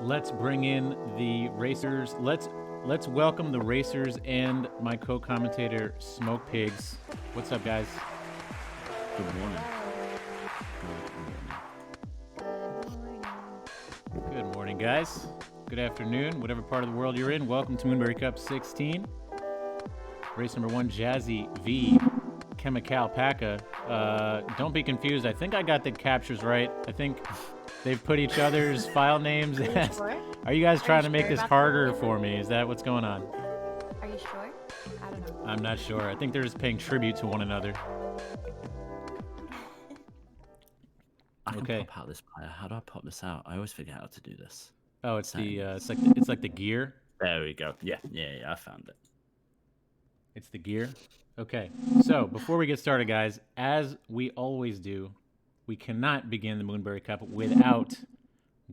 Let's bring in the racers. Let's welcome the racers and my co-commentator Smoke Pigs. What's up, guys? Good morning. Good morning, guys. Good afternoon, whatever part of the world you're in. Welcome to Moonberry Cup 16. Race number 1, Jazzy v. Chemicalpaca. Don't be confused. I think I got the captures right. I think they've put each other's file names as... Are you guys trying to make this harder for me? Is that what's going on? Are you sure? I don't know. I'm not sure. I think they're just paying tribute to one another. I can Okay. pop out this player. How do I pop this out? I always forget how to do this. Oh, it's the it's like the gear. There we go. Yeah, I found it. It's the gear. Okay. So before we get started, guys, as we always do, we cannot begin the Moonberry Cup without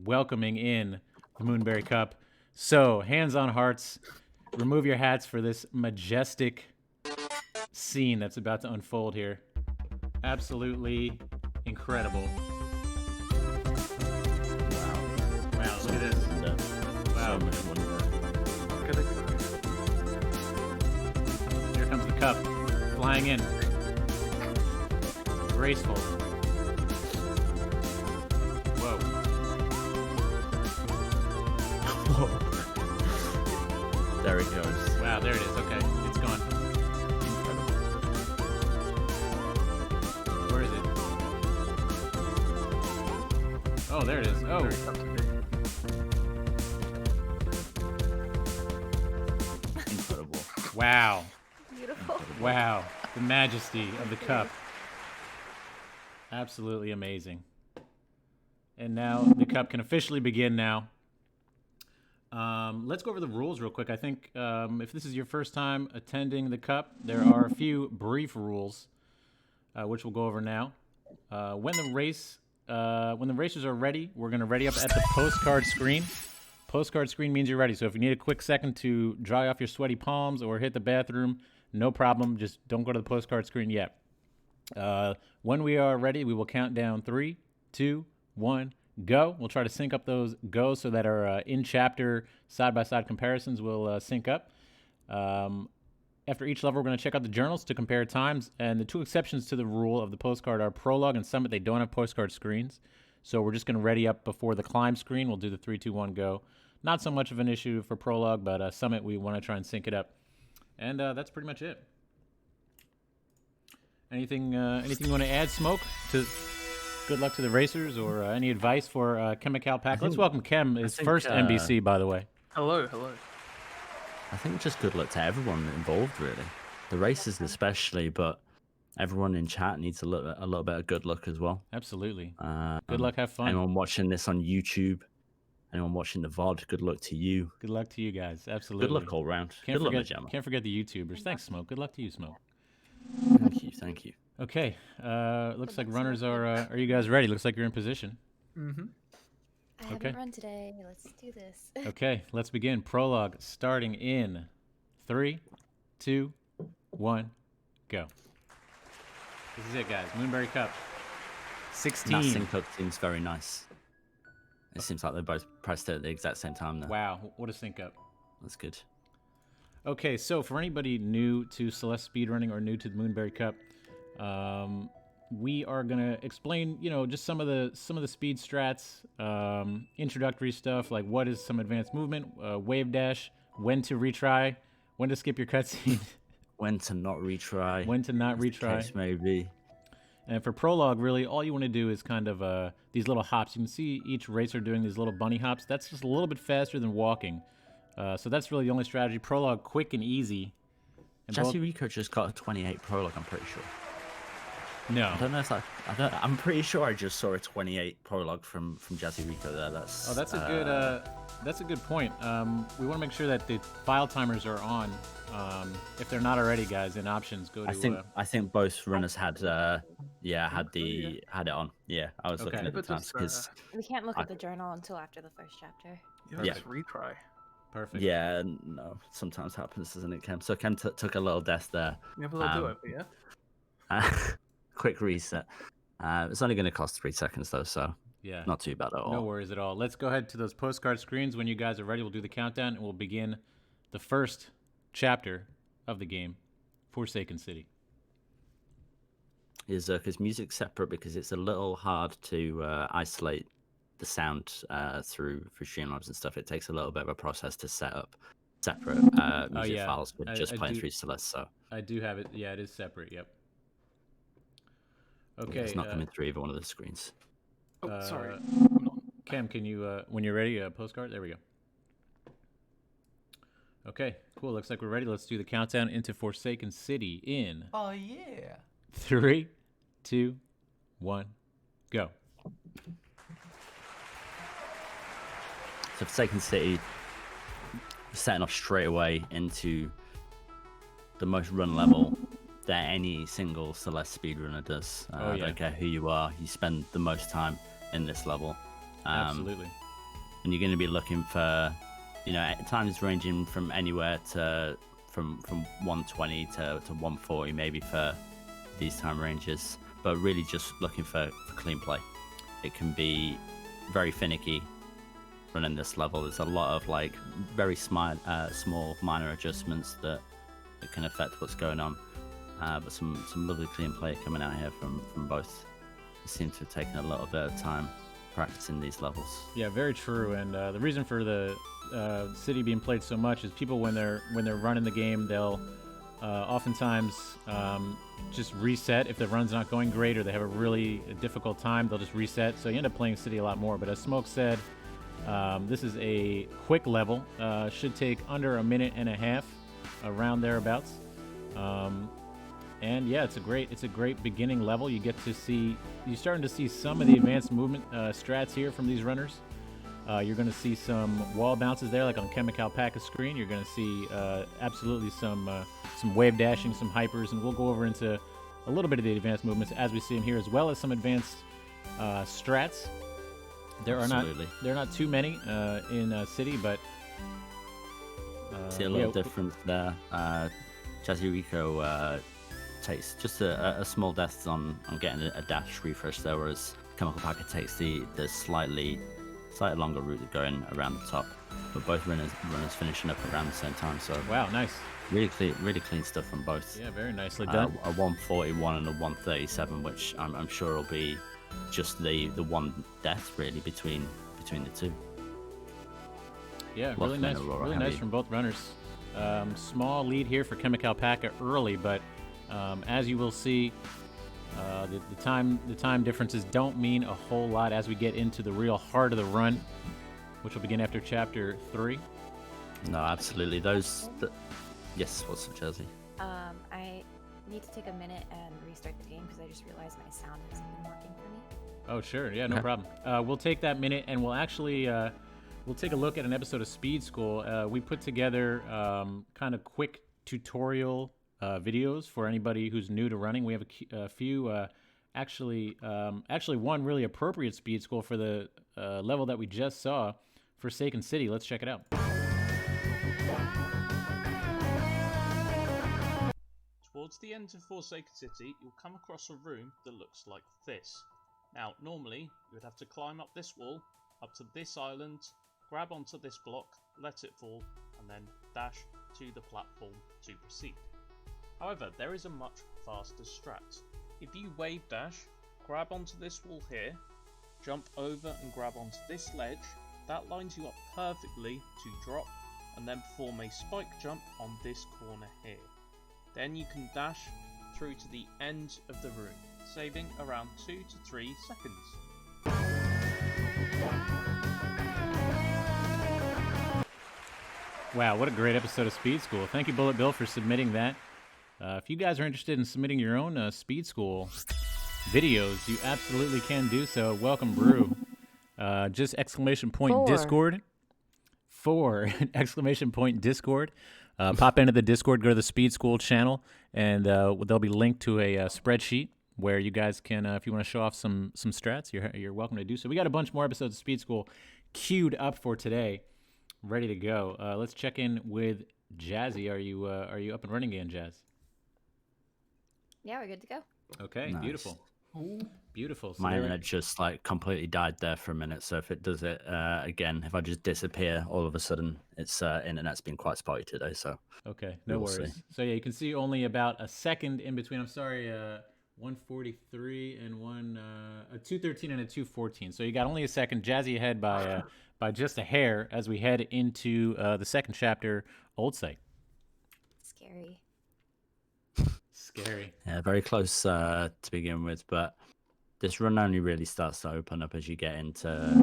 welcoming in the Moonberry Cup. So hands on hearts, remove your hats for this majestic scene that's about to unfold here. Absolutely incredible. Wow, look at this. Wow. So much wonder. Here comes the cup, flying in. Graceful. Whoa. There it goes. Wow, there it is. Okay, it's gone. Incredible. Where is it? Oh, there it is. Oh. Incredible. Wow. Beautiful. Wow. The majesty of the cup. Absolutely amazing. And now the cup can officially begin now. Let's go over the rules real quick. I think if this is your first time attending the cup, there are a few brief rules, which we'll go over now. When the racers are ready, we're going to ready up at the postcard screen. Postcard screen means you're ready. So if you need a quick second to dry off your sweaty palms or hit the bathroom, no problem. Just don't go to the postcard screen yet. When we are ready, we will count down 3, 2, 1, go. We'll try to sync up those goes so that our in-chapter side-by-side comparisons will sync up. After each level, we're going to check out the journals to compare times. And the two exceptions to the rule of the postcard are Prologue and Summit. They don't have postcard screens. So we're just going to ready up before the climb screen. We'll do the 3, 2, 1, go. Not so much of an issue for Prologue, but Summit, we want to try and sync it up. And that's pretty much it. Anything you want to add, Smoke? Good luck to the racers, or any advice for Chemicalpaca? Let's welcome Chem, his first MBC, by the way. Hello. I think just good luck to everyone involved, really. The racers especially, but everyone in chat needs a little bit of good luck as well. Absolutely. Good luck, have fun. Anyone watching this on YouTube, anyone watching the VOD, good luck to you. Good luck to you guys. Absolutely. Good luck all round. Can't Good luck, Gemma. forget the YouTubers. Thanks, Smoke. Good luck to you, Smoke. Thank you. Okay. Looks like runners are you guys ready? Looks like you're in position. Mm-hmm. I haven't Okay. run today. Let's do this. Okay, let's begin. Prologue starting in 3, 2, 1, go. This is it, guys. Moonberry Cup 16. That sync up seems very nice. It seems like they both pressed it at the exact same time, though. Wow, what a sync up. That's good. Okay, so for anybody new to Celeste speedrunning or new to the Moonberry Cup, we are gonna explain, just some of the speed strats, introductory stuff like what is some advanced movement, wave dash, when to retry, when to skip your cutscene, When to not retry. when to not as the retry. case may be. And for prologue, really, all you want to do is kind of these little hops. You can see each racer doing these little bunny hops. That's just a little bit faster than walking. So that's really the only strategy. Prologue, quick and easy. And JazzyRiko just got a 28 prologue, I'm pretty sure. no. I don't know if I'm pretty sure I just saw a 28 prologue from JazzyRiko there. That's That's a good point. We want to make sure that the file timers are on. If they're not already, guys, in options, go to. I think both runners had it on. Yeah, I was looking Okay. at the But times just, because We can't look at the journal until after the first chapter. Yeah. Just retry. Perfect. yeah, no, sometimes happens, doesn't it, Kem? So Kem took a little death there. Never will do it, but yeah. Quick reset. It's only going to cost 3 seconds though, so Yeah. Not too bad at all. No worries at all. Let's go ahead to those postcard screens. When you guys are ready, we'll do the countdown, and we'll begin the first chapter of the game, Forsaken City. Is because music's separate because it's a little hard to isolate the sound through Streamlabs and stuff. It takes a little bit of a process to set up separate music yeah. files with just I playing do- through Celeste. So I do have it. Yeah, it is separate. Yep. yeah, Okay. it's not coming through either one of the screens. Oh, sorry. Cam, can you, when you're ready, postcard? There we go. Okay, cool. Looks like we're ready. Let's do the countdown into Forsaken City in Oh, yeah. 3, 2, 1, go. So Forsaken City, setting off straight away into the most run level that any single Celeste speedrunner does. Oh, I yeah. don't care who you are, you spend the most time in this level. Absolutely. And you're going to be looking for, times ranging from anywhere to from 120 to 140 maybe for these time ranges, but really just looking for clean play. It can be very finicky running this level. There's a lot of like very small minor adjustments that can affect what's going on, but some lovely clean play coming out here from both. It seems to have taken a little bit of time practicing these levels. Yeah, very true. And the reason for the city being played so much is people when they're running the game, they'll oftentimes just reset if the run's not going great or they have a really difficult time. They'll just reset, so you end up playing city a lot more. But as Smoke said, this is a quick level. Should take under a minute and a half, around thereabouts. And yeah, it's a great beginning level. You're starting to see some of the advanced movement strats here from these runners. You're going to see some wall bounces there, like on Chemicalpaca's screen. You're going to see absolutely some wave dashing, some hypers, and we'll go over into a little bit of the advanced movements as we see them here, as well as some advanced strats. There are not too many in City, but see a little difference there. JazzyRiko takes just a small death on getting a dash refresh there, whereas Chemicalpaca takes the slightly longer route going around the top. But both runners finishing up around the same time. So wow, nice. Really clean stuff from both. Yeah, very nicely done. A 141 and a 137, which I'm sure will be just the one death really between the two. Yeah, really nice from both runners. Small lead here for Chemicalpaca early, but as you will see, the time differences don't mean a whole lot as we get into the real heart of the run, which will begin after chapter 3. No, absolutely. Yes, what's up, Jersey? I need to take a minute and restart the game because I just realized my sound hasn't been working for me. Oh, sure. Yeah, no problem. We'll take that minute and we'll actually we'll take a look at an episode of Speed School. We put together kind of quick tutorial videos for anybody who's new to running. We have a few, actually one really appropriate Speed School for the level that we just saw, Forsaken City. Let's check it out. Towards the end of Forsaken City, you'll come across a room that looks like this. Now, normally, you would have to climb up this wall, up to this island, grab onto this block, let it fall, and then dash to the platform to proceed. However, there is a much faster strat. If you wave dash, grab onto this wall here, jump over and grab onto this ledge, that lines you up perfectly to drop, and then perform a spike jump on this corner here. Then you can dash through to the end of the room, saving around 2 to 3 seconds. Wow, what a great episode of Speed School. Thank you, Bullet Bill, for submitting that. If you guys are interested in submitting your own Speed School videos, you absolutely can do so. Welcome, Brew. Just exclamation point 4. Discord. 4 exclamation point Discord. Pop into the Discord, go to the Speed School channel, and there'll be linked to a spreadsheet where you guys can, if you want to show off some strats, you're welcome to do so. We got a bunch more episodes of Speed School queued up for today, ready to go. Let's check in with Jazzy. Are you up and running again, Jazz? Yeah, we're good to go. Okay, Nice. beautiful. Beautiful. So My there we- internet just like completely died there for a minute. So if it does it again, if I just disappear all of a sudden, it's internet's been quite spotty today. So Okay, we no will see. worries. So yeah, you can see only about a second in between. I'm sorry, 143 and a 213 and a 214. So you got only a second. Jazzy ahead by just a hair as we head into the second chapter, Old Site. Scary. Scary. Yeah, very close to begin with, but this run only really starts to open up as you get into,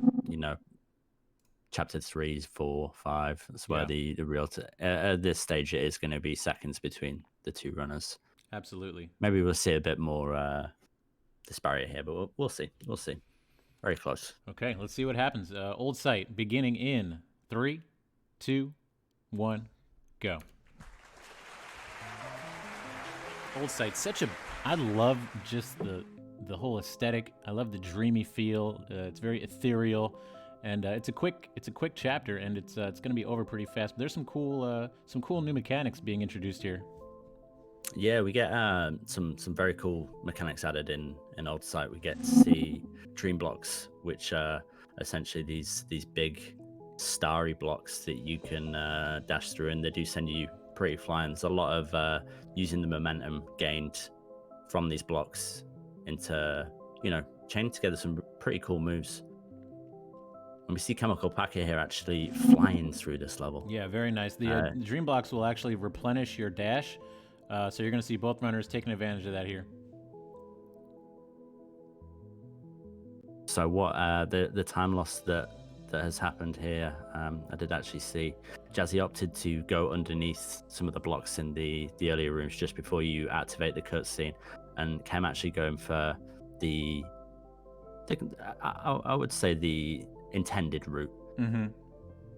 chapter 3, 4, 5. That's where Yeah. the real at this stage it is going to be seconds between the two runners. Absolutely. Maybe we'll see a bit more disparity here, but we'll see. We'll see. Very close. Okay, let's see what happens. Old Site beginning in 3, 2, 1, go. Old Site, I love just the whole aesthetic. I love the dreamy feel. It's very ethereal, and it's a quick chapter, and it's going to be over pretty fast. But there's some cool new mechanics being introduced here. Yeah, we get some very cool mechanics added in Old Site. We get to see dream blocks, which are essentially these big starry blocks that you can dash through, and they do send you pretty flying. There's a lot of using the momentum gained from these blocks into chaining together some pretty cool moves. And we see Chemicalpaca here actually flying through this level. Yeah, very nice. The dream blocks will actually replenish your dash. So you're going to see both runners taking advantage of that here. So what the time loss that has happened here, I did actually see Jazzy opted to go underneath some of the blocks in the earlier rooms just before you activate the cutscene, and Chem actually going for I would say the intended route. Mm-hmm.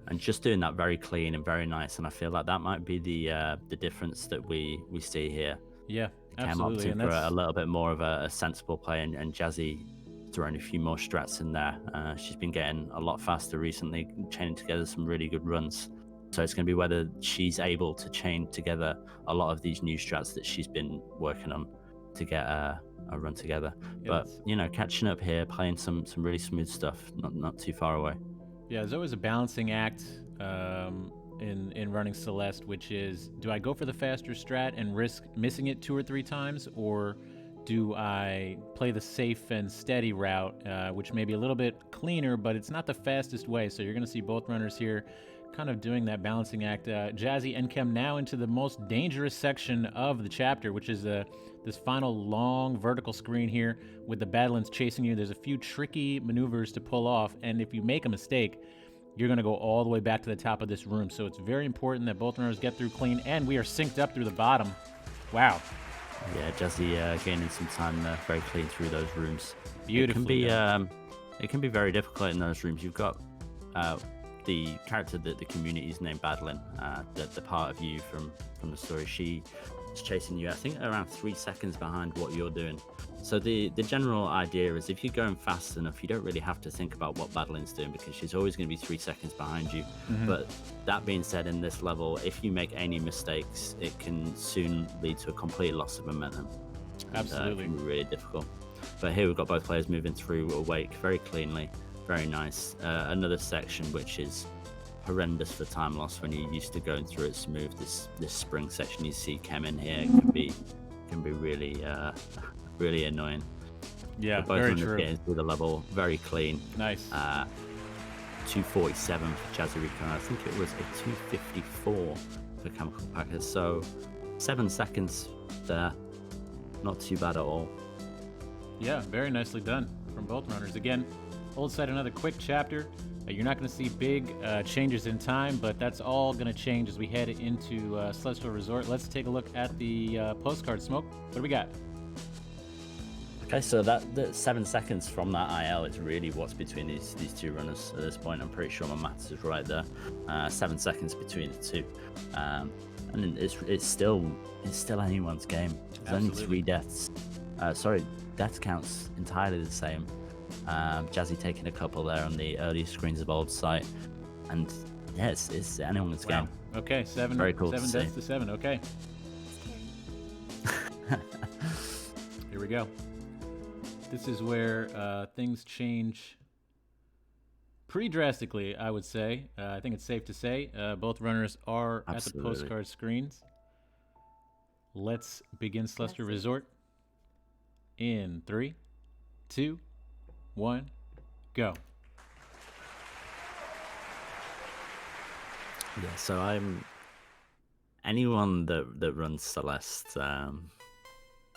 And just doing that very clean and very nice, and I feel like that might be the difference that we see here. Yeah, Cam absolutely. opting for a little bit more of a sensible play, and Jazzy throwing a few more strats in there. She's been getting a lot faster recently, chaining together some really good runs. So it's going to be whether she's able to chain together a lot of these new strats that she's been working on to get a run together. Yeah, but catching up here, playing some really smooth stuff, not too far away. Yeah, there's always a balancing act in running Celeste, which is, do I go for the faster strat and risk missing it 2 or 3 times, or do I play the safe and steady route, which may be a little bit cleaner, but it's not the fastest way? So you're going to see both runners here kind of doing that balancing act. Jazzy and Chem now into the most dangerous section of the chapter, which is this final long vertical screen here with the Badlands chasing you. There's a few tricky maneuvers to pull off, and if you make a mistake, you're going to go all the way back to the top of this room. So it's very important that both runners get through clean, and we are synced up through the bottom. Wow. Yeah, Jazzy gaining some time very clean through those rooms. Beautifully. It can be very difficult in those rooms. You've got the character that the community is named Badlin, the part of you from the story. She is chasing you, I think, around 3 seconds behind what you're doing. So the general idea is if you're going fast enough, you don't really have to think about what Badlin's doing, because she's always going to be 3 seconds behind you. Mm-hmm. But that being said, in this level, if you make any mistakes, it can soon lead to a complete loss of momentum. Absolutely. It can be really difficult. But here we've got both players moving through Awake very cleanly, very nice. Another section which is horrendous for time loss when you're used to going through it smooth. This spring section you see Chem in here can be really really annoying. Yeah, both very runners true. getting through the level very clean. Nice. 247 for JazzyRiko, and I think it was a 254 for Chemicalpaca. So 7 seconds there, not too bad at all. Yeah, very nicely done from both runners. Again, Old Side, another quick chapter. You're not going to see big changes in time, but that's all going to change as we head into Celestial Resort. Let's take a look at the postcard. Smoke, what do we got? Okay, so that 7 seconds from that IL is really what's between these two runners at this point. I'm pretty sure my maths is right there. 7 seconds between the two, and it's still anyone's game. There's only 3 deaths. Death counts entirely the same. Jazzy taking a couple there on the earlier screens of Old Site, and yeah, it's anyone's game. Okay, Very cool 7 to deaths see. to 7. Okay, here we go. This is where things change pretty drastically, I would say. I think it's safe to say. Both runners are at the Absolutely. postcard screens. Let's begin Celestial Resort in 3, 2, 1, go. Yeah, so anyone that runs Celeste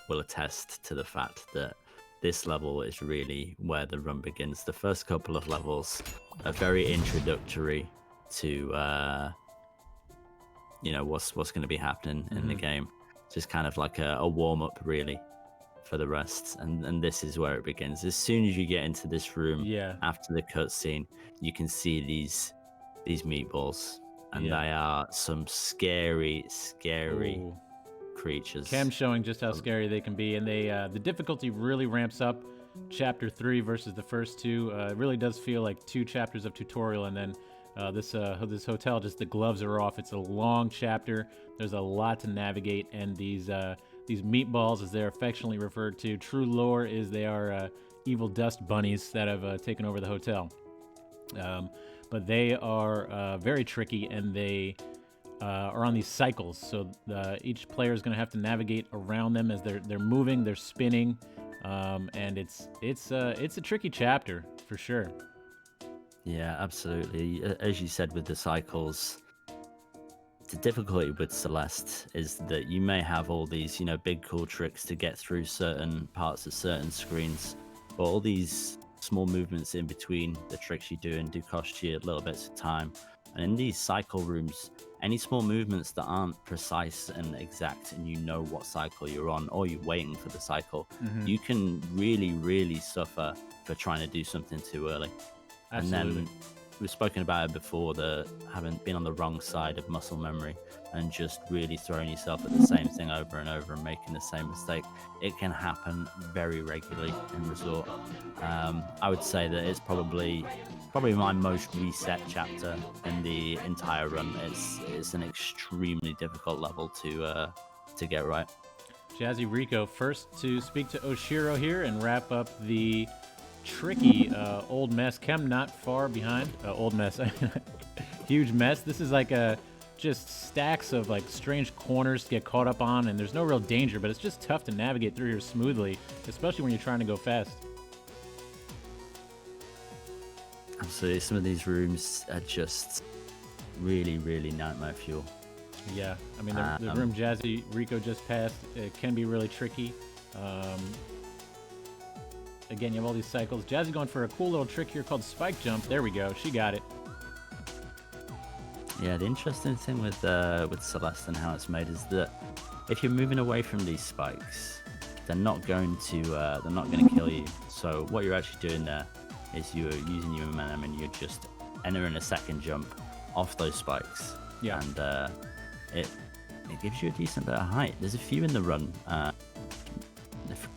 will attest to the fact that this level is really where the run begins. The first couple of levels are very introductory to what's going to be happening in the game. Just kind of like a warm up really for the rest, and this is where it begins. As soon as you get into this room, after the cutscene, you can see these meatballs, and they are some scary creatures. Cam showing just how scary they can be, and they the difficulty really ramps up chapter 3 versus the first two. It really does feel like 2 chapters of tutorial, and then this hotel, just the gloves are off. It's a long chapter. There's a lot to navigate, and these meatballs, as they're affectionately referred to, true lore is they are evil dust bunnies that have taken over the hotel. But they are very tricky, and they are on these cycles. So each player is going to have to navigate around them as they're moving, they're spinning, and it's a tricky chapter for sure. Yeah, absolutely. As you said with the cycles, the difficulty with Celeste is that you may have all these, big cool tricks to get through certain parts of certain screens, but all these small movements in between the tricks you're doing do cost you a little bit of time. And in these cycle rooms, any small movements that aren't precise and exact, and you know what cycle you're on, or you're waiting for the cycle, you can really, really suffer for trying to do something too early. Absolutely. And then we've spoken about it before, the having been on the wrong side of muscle memory and just really throwing yourself at the same thing over and over and making the same mistake. It can happen very regularly in Resort. I would say that it's probably my most reset chapter in the entire run. It's an extremely difficult level to get right. JazzyRiko first to speak to Oshiro here and wrap up the tricky old mess. Chem not far behind. Old mess. Huge mess. This is like just stacks of like strange corners to get caught up on, and there's no real danger, but it's just tough to navigate through here smoothly, especially when you're trying to go fast. Absolutely. Some of these rooms are just really, really nightmare fuel. Yeah, I mean, the room JazzyRiko just passed, it can be really tricky. Again, you have all these cycles. Jazzy going for a cool little trick here called spike jump. There we go. She got it. Yeah, the interesting thing with Celeste and how it's made is that if you're moving away from these spikes, they're not going to kill you. So what you're actually doing there is you're using your momentum and you're just entering a second jump off those spikes. Yeah. And it gives you a decent bit of height. There's a few in the run.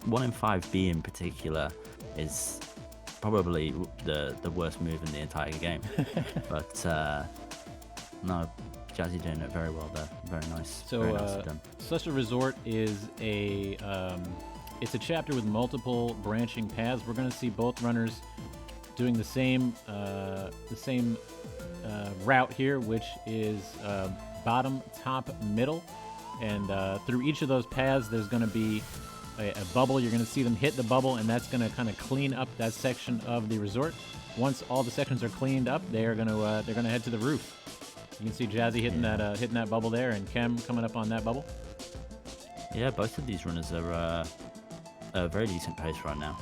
1 in 5B in particular is probably the worst move in the entire game. But no, Jazzy doing it very well there. Very nice. So very nicely done. Celestial Resort is it's a chapter with multiple branching paths. We're going to see both runners doing the same route here, which is bottom, top, middle, and through each of those paths, there's going to be a bubble. You're going to see them hit the bubble, and that's going to kind of clean up that section of the resort. Once all the sections are cleaned up, they're going to head to the roof. You can see Jazzy hitting that bubble there, and Chem coming up on that bubble. Yeah, both of these runners are a very decent pace right now.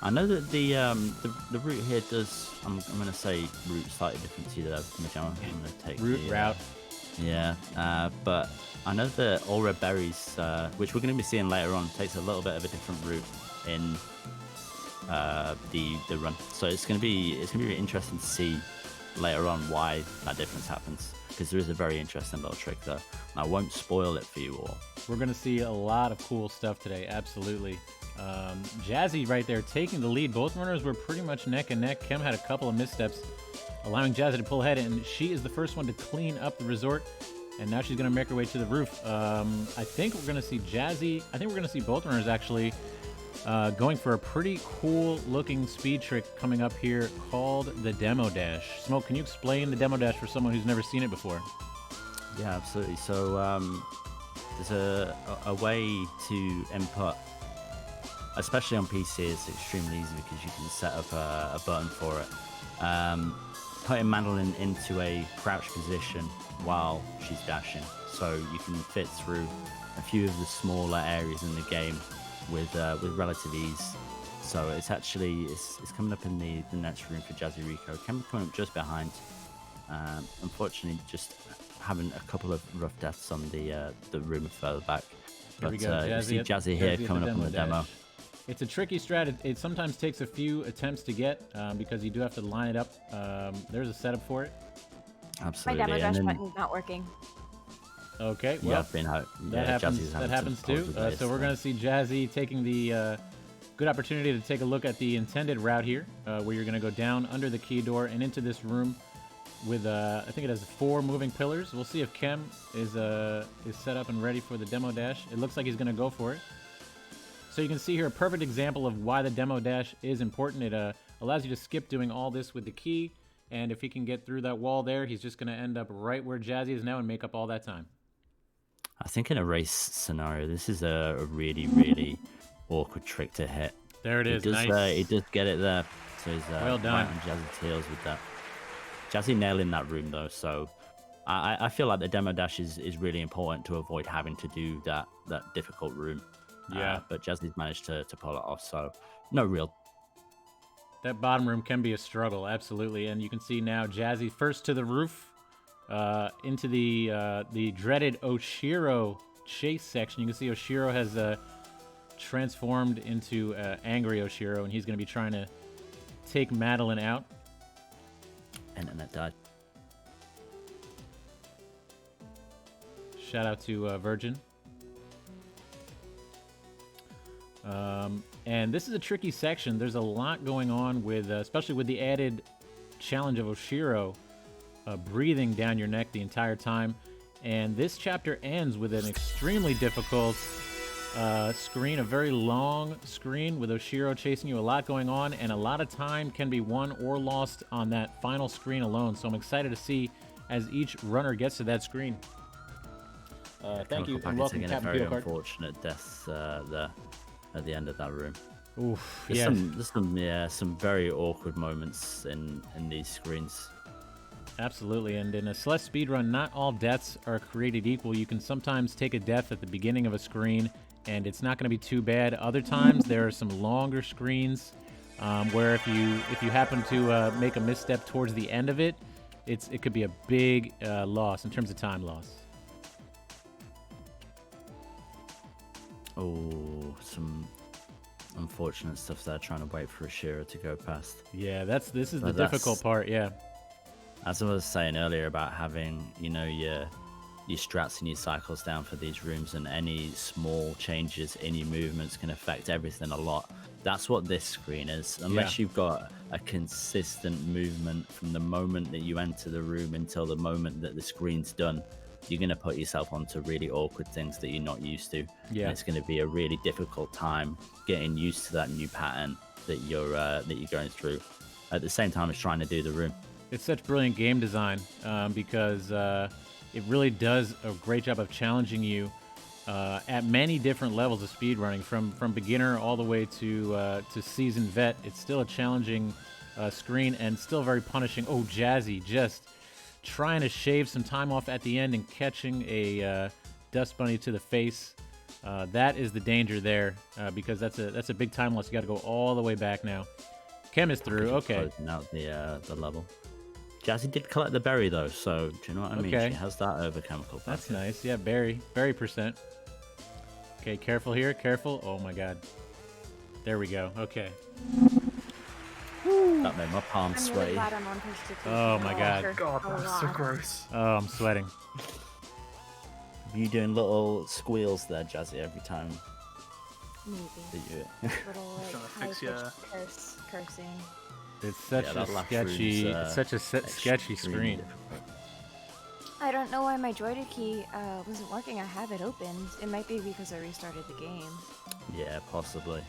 I know that the route here does. I'm going to say route slightly different to you there, which I'm going to take route. Yeah, but I know that All Red Berries, which we're going to be seeing later on, takes a little bit of a different route in the run. So it's going to be really interesting to see later on why that difference happens, because there is a very interesting little trick there. And I won't spoil it for you all. We're going to see a lot of cool stuff today, absolutely. Jazzy right there taking the lead. Both runners were pretty much neck and neck. Chem had a couple of missteps, allowing Jazzy to pull ahead, and she is the first one to clean up the resort, and now she's going to make her way to the roof. I think we're going to see Jazzy. I think we're going to see both runners actually going for a pretty cool looking speed trick coming up here called the Demo Dash. Smoke, can you explain the Demo Dash for someone who's never seen it before? Yeah, absolutely. So there's a way to input, especially on PC, it's extremely easy because you can set up a button for it. Putting Madeline into a crouch position while she's dashing, so you can fit through a few of the smaller areas in the game with relative ease. So it's actually it's coming up in the next room for JazzyRiko. Coming up just behind. Unfortunately, just having a couple of rough deaths on the room further back. Here we But go, you see Jazzy here at coming up on the demo. dash. It's a tricky strat. It sometimes takes a few attempts to get because you do have to line it up. There's a setup for it. My Absolutely. demo And dash then- button's not working. Okay, yeah, well, I've been out. that Yeah, happens. Jazzy's That having happens some too. problems So we're with going to see Jazzy taking the good opportunity to take a look at the intended route here, where you're going to go down under the key door and into this room with I think it has 4 moving pillars. We'll see if Chem is set up and ready for the demo dash. It looks like he's going to go for it. So you can see here a perfect example of why the demo dash is important. It allows you to skip doing all this with the key, and if he can get through that wall there, he's just going to end up right where Jazzy is now and make up all that time. I think in a race scenario, this is a really, really awkward trick to hit. There it is. He does, Nice. he does get it there. So he's Well done. right on Jazzy's heels with that. Jazzy nailing that room though, so I feel like the demo dash is really important to avoid having to do that difficult room. Yeah. But Jazzy's managed to pull it off, so no real. That bottom room can be a struggle, absolutely. And you can see now Jazzy first to the roof, into the dreaded Oshiro chase section. You can see Oshiro has transformed into angry Oshiro, and he's going to be trying to take Madeline out. Internet died. Shout out to Virgin. And this is a tricky section. There's a lot going on with, especially with the added challenge of Oshiro breathing down your neck the entire time. And this chapter ends with an extremely difficult screen, a very long screen with Oshiro chasing you, a lot going on, and a lot of time can be won or lost on that final screen alone. So I'm excited to see as each runner gets to that screen. Thank you, and Chemicalpaca welcome, taking a Captain very Fieldcard. unfortunate death there at the end of that room. Oof, There's yeah. some very awkward moments in these screens. Absolutely, and in a Celeste speedrun, not all deaths are created equal. You can sometimes take a death at the beginning of a screen, and it's not going to be too bad. Other times, there are some longer screens where if you happen to make a misstep towards the end of it, it could be a big loss in terms of time loss. Oh, some unfortunate stuff there, trying to wait for Ashira to go past. Yeah, this is the But difficult part. Yeah, As I was saying earlier about having, your strats and your cycles down for these rooms, and any small changes in your movements can affect everything a lot. That's what this screen is. Unless you've got a consistent movement from the moment that you enter the room until the moment that the screen's done, you're going to put yourself onto really awkward things that you're not used to. Yeah. And it's going to be a really difficult time getting used to that new pattern that you're going through. At the same time as trying to do the room. it's such brilliant game design because it really does a great job of challenging you at many different levels of speedrunning, from beginner all the way to seasoned vet. It's still a challenging screen and still very punishing. Oh, Jazzy just trying to shave some time off at the end and catching a dust bunny to the face. That is the danger there because that's a big time loss. You got to go all the way back now. Chem is through. Okay. Closing out the level. Jazzy did collect the berry though, so do you know what I mean? Okay. She has that over Chemicalpaca. That's nice. Yeah, berry percent. Okay, careful here. Careful. Oh my God. There we go. Okay. That made my palms I'm really sweaty. glad I'm on push to keep Oh the my God. water God, a that's so lot. gross. Oh, I'm sweating. You doing little squeals there, Jazzy, every time Maybe. that you Little Trying to like fix your- cursing. It's such Yeah, a that last sketchy. room's, It's such a sketchy extremely screen. difficult. I don't know why my joystick key wasn't working. I have it opened. It might be because I restarted the game. Yeah, possibly.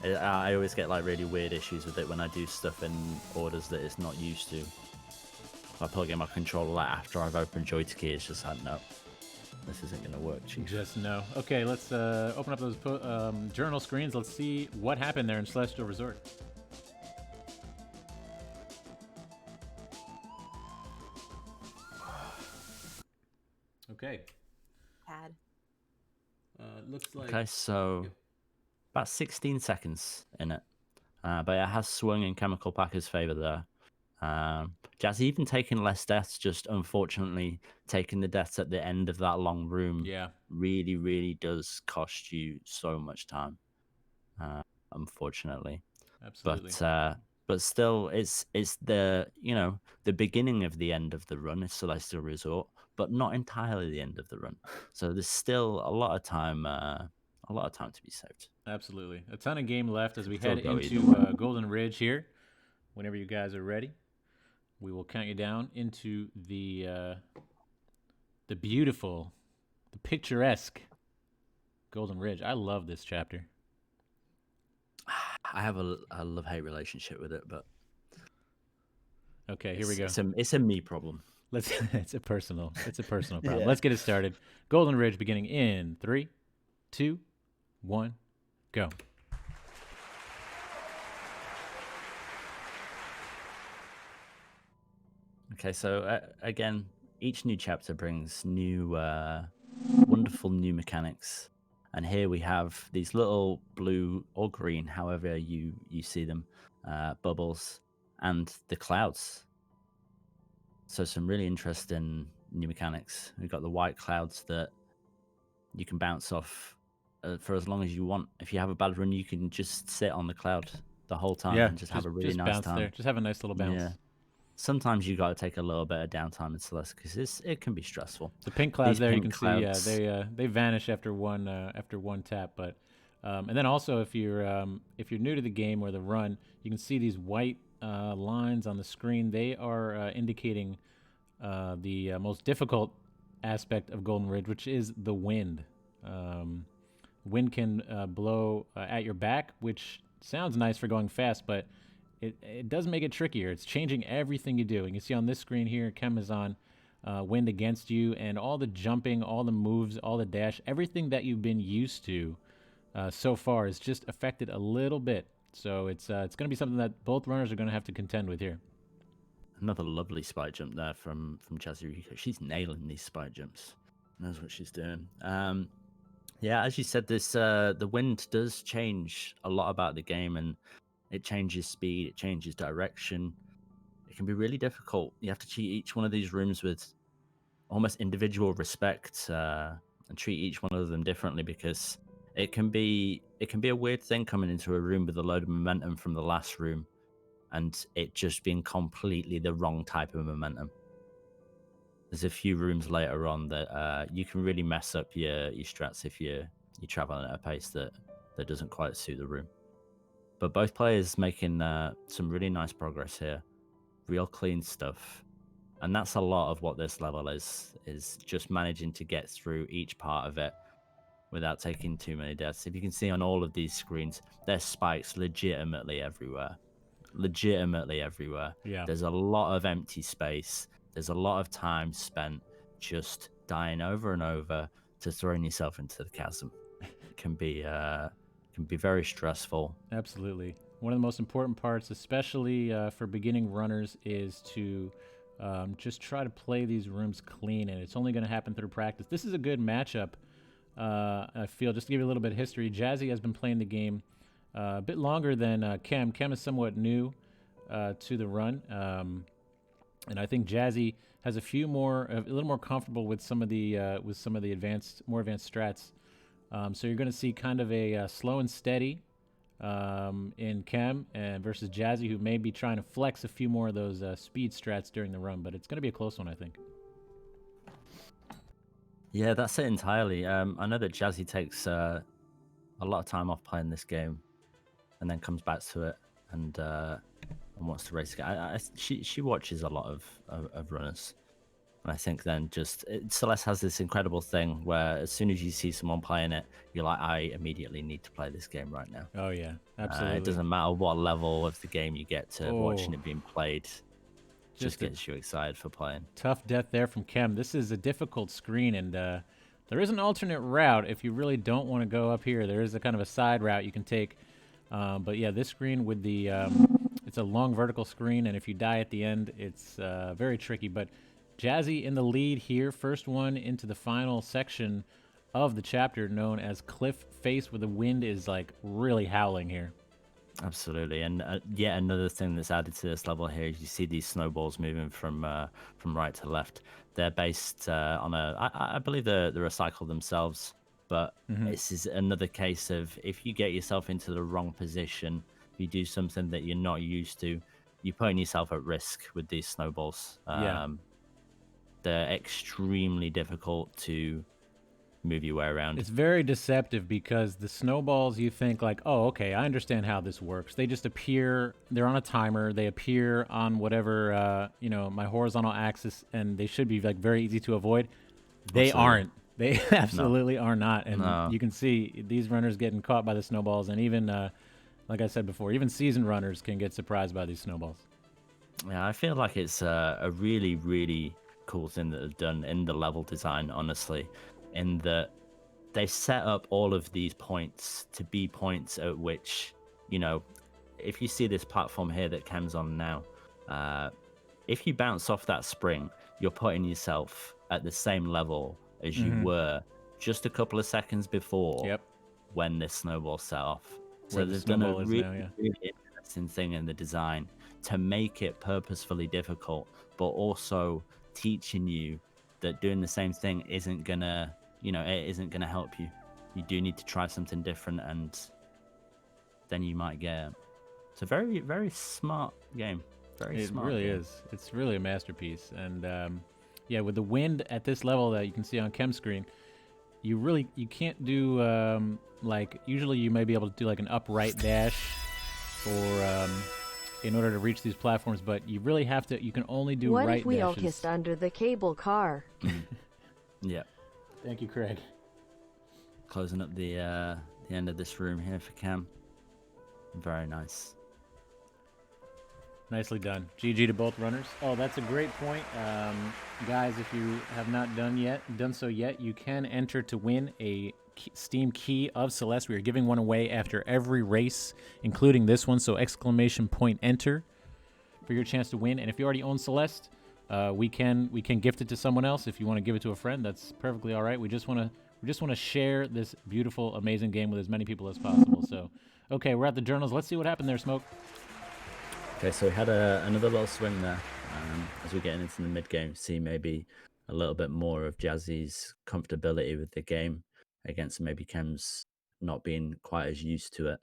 I always get like really weird issues with it when I do stuff in orders that it's not used to. If I plug in my controller like after I've opened JoyToKey, it's just like, no, this isn't going to work, Chief. Just no. Okay, let's open up those journal screens. Let's see what happened there in Celestial Resort. Okay. Bad. Looks like. Okay, so about 16 seconds in it. But it has swung in Chemicalpaca's favour there. Jazzy even taking less deaths, just unfortunately taking the deaths at the end of that long room really, really does cost you so much time, unfortunately. Absolutely. But still, it's the the beginning of the end of the run is Celestial Resort, but not entirely the end of the run. So there's still a lot of time to be saved. Absolutely. A ton of game left as we Still head go into either way. Golden Ridge here. Whenever you guys are ready, we will count you down into the beautiful, the picturesque Golden Ridge. I love this chapter. I have a love-hate relationship with it, but okay, here we go. It's a me problem. It's a personal problem. Yeah. Let's get it started. Golden Ridge beginning in 3, 2, 1, go. Okay, so again, each new chapter brings new, wonderful new mechanics. And here we have these little blue or green, however you see them, bubbles, and the clouds. So some really interesting new mechanics. We've got the white clouds that you can bounce off for as long as you want. If you have a bad run, you can just sit on the cloud the whole time and just have a really nice bounce time. there. Just have a nice little bounce. Yeah. Sometimes you got to take a little bit of downtime in Celeste because it can be stressful. The pink clouds These there, you pink can clouds- see, they vanish after one tap. But and then also if you're new to the game or the run, you can see these white lines on the screen. They are indicating the most difficult aspect of Golden Ridge, which is the wind. Wind can blow at your back, which sounds nice for going fast, but it does make it trickier. It's changing everything you do. And you can see on this screen here, Chem is on wind against you, and all the jumping, all the moves, all the dash, everything that you've been used to so far is just affected a little bit. So it's going to be something that both runners are going to have to contend with here. Another lovely spike jump there from JazzyRiko. She's nailing these spike jumps. Knows what she's doing. Yeah, as you said, this the wind does change a lot about the game, and it changes speed, it changes direction. It can be really difficult. You have to treat each one of these rooms with almost individual respect and treat each one of them differently, because it can be a weird thing coming into a room with a load of momentum from the last room and it just being completely the wrong type of momentum. There's a few rooms later on that you can really mess up your strats if you're traveling at a pace that doesn't quite suit the room. But both players making some really nice progress here, real clean stuff, and that's a lot of what this level is just managing to get through each part of it without taking too many deaths. If you can see on all of these screens, there's spikes legitimately everywhere. Yeah. There's a lot of empty space. There's a lot of time spent just dying over and over to throwing yourself into the chasm. It can be very stressful. Absolutely. One of the most important parts, especially for beginning runners, is to just try to play these rooms clean, and it's only going to happen through practice. This is a good matchup, I feel. Just to give you a little bit of history, Jazzy has been playing the game a bit longer than Chem. Chem is somewhat new to the run, and I think Jazzy has a little more comfortable with some of the more advanced strats. So you're going to see kind of a slow and steady in Chem and versus Jazzy, who may be trying to flex a few more of those speed strats during the run, but it's going to be a close one, I think. Yeah, that's it entirely. I know that Jazzy takes a lot of time off playing this game and then comes back to it and wants to race again. She watches a lot of runners. And I think then Celeste has this incredible thing where as soon as you see someone playing it, you're like, I immediately need to play this game right now. Oh yeah, It absolutely. doesn't matter what level of the game you get to watching Oh. it being played. Just a gets you excited for playing. tough death there from Chem. This is a difficult screen, and there is an alternate route if you really don't want to go up here. There is a kind of a side route you can take. But yeah, this screen with the it's a long vertical screen, and if you die at the end, it's very tricky. But Jazzy in the lead here, first one into the final section of the chapter known as Cliff Face, where the wind is like really howling here. Absolutely, and yet another thing that's added to this level here is you see these snowballs moving from right to left. They're based on I believe they're recycled themselves, but this is another case of if you get yourself into the wrong position, if you do something that you're not used to, you're putting yourself at risk with these snowballs. Yeah. They're extremely difficult to move your way around. It's very deceptive because the snowballs, you think like, oh, okay, I understand how this works. They just appear, they're on a timer, they appear on whatever, my horizontal axis, and they should be like very easy to avoid. They Absolutely. aren't. They absolutely are not. And No. you can see these runners getting caught by the snowballs, and even, like I said before, even seasoned runners can get surprised by these snowballs. Yeah, I feel like it's a really, really cool thing that they've done in the level design, honestly, in that they set up all of these points to be points at which, if you see this platform here that Cam's on now, if you bounce off that spring, you're putting yourself at the same level as you were just a couple of seconds before Yep. when this snowball set off. So Where the they've done a snowball is really, now, yeah. really interesting thing in the design to make it purposefully difficult, but also teaching you that doing the same thing isn't gonna, it isn't gonna help you. You do need to try something different, and then you might get. It's a very, very smart game. Very It smart. really game. is. It's really a masterpiece. And yeah, with the wind at this level that you can see on Chem screen, you can't do like usually you may be able to do like an upright dash or in order to reach these platforms, but you really have to. You can only do What right if we all dashes. kissed under the cable car? Yeah. Thank you, Craig. Closing up the end of this room here for Cam. Very nice. Nicely done. GG to both runners. Oh, that's a great point. Guys, if you have not done so yet, you can enter to win a Steam key of Celeste. We are giving one away after every race, including this one. So exclamation point enter for your chance to win. And if you already own Celeste, we can gift it to someone else. If you want to give it to a friend, that's perfectly all right. We just want to share this beautiful, amazing game with as many people as possible. So, okay, we're at the journals. Let's see what happened there, Smoke. Okay, so we had another little swing there. As we're getting into the mid game, see maybe a little bit more of Jazzy's comfortability with the game against maybe Kem's not being quite as used to it.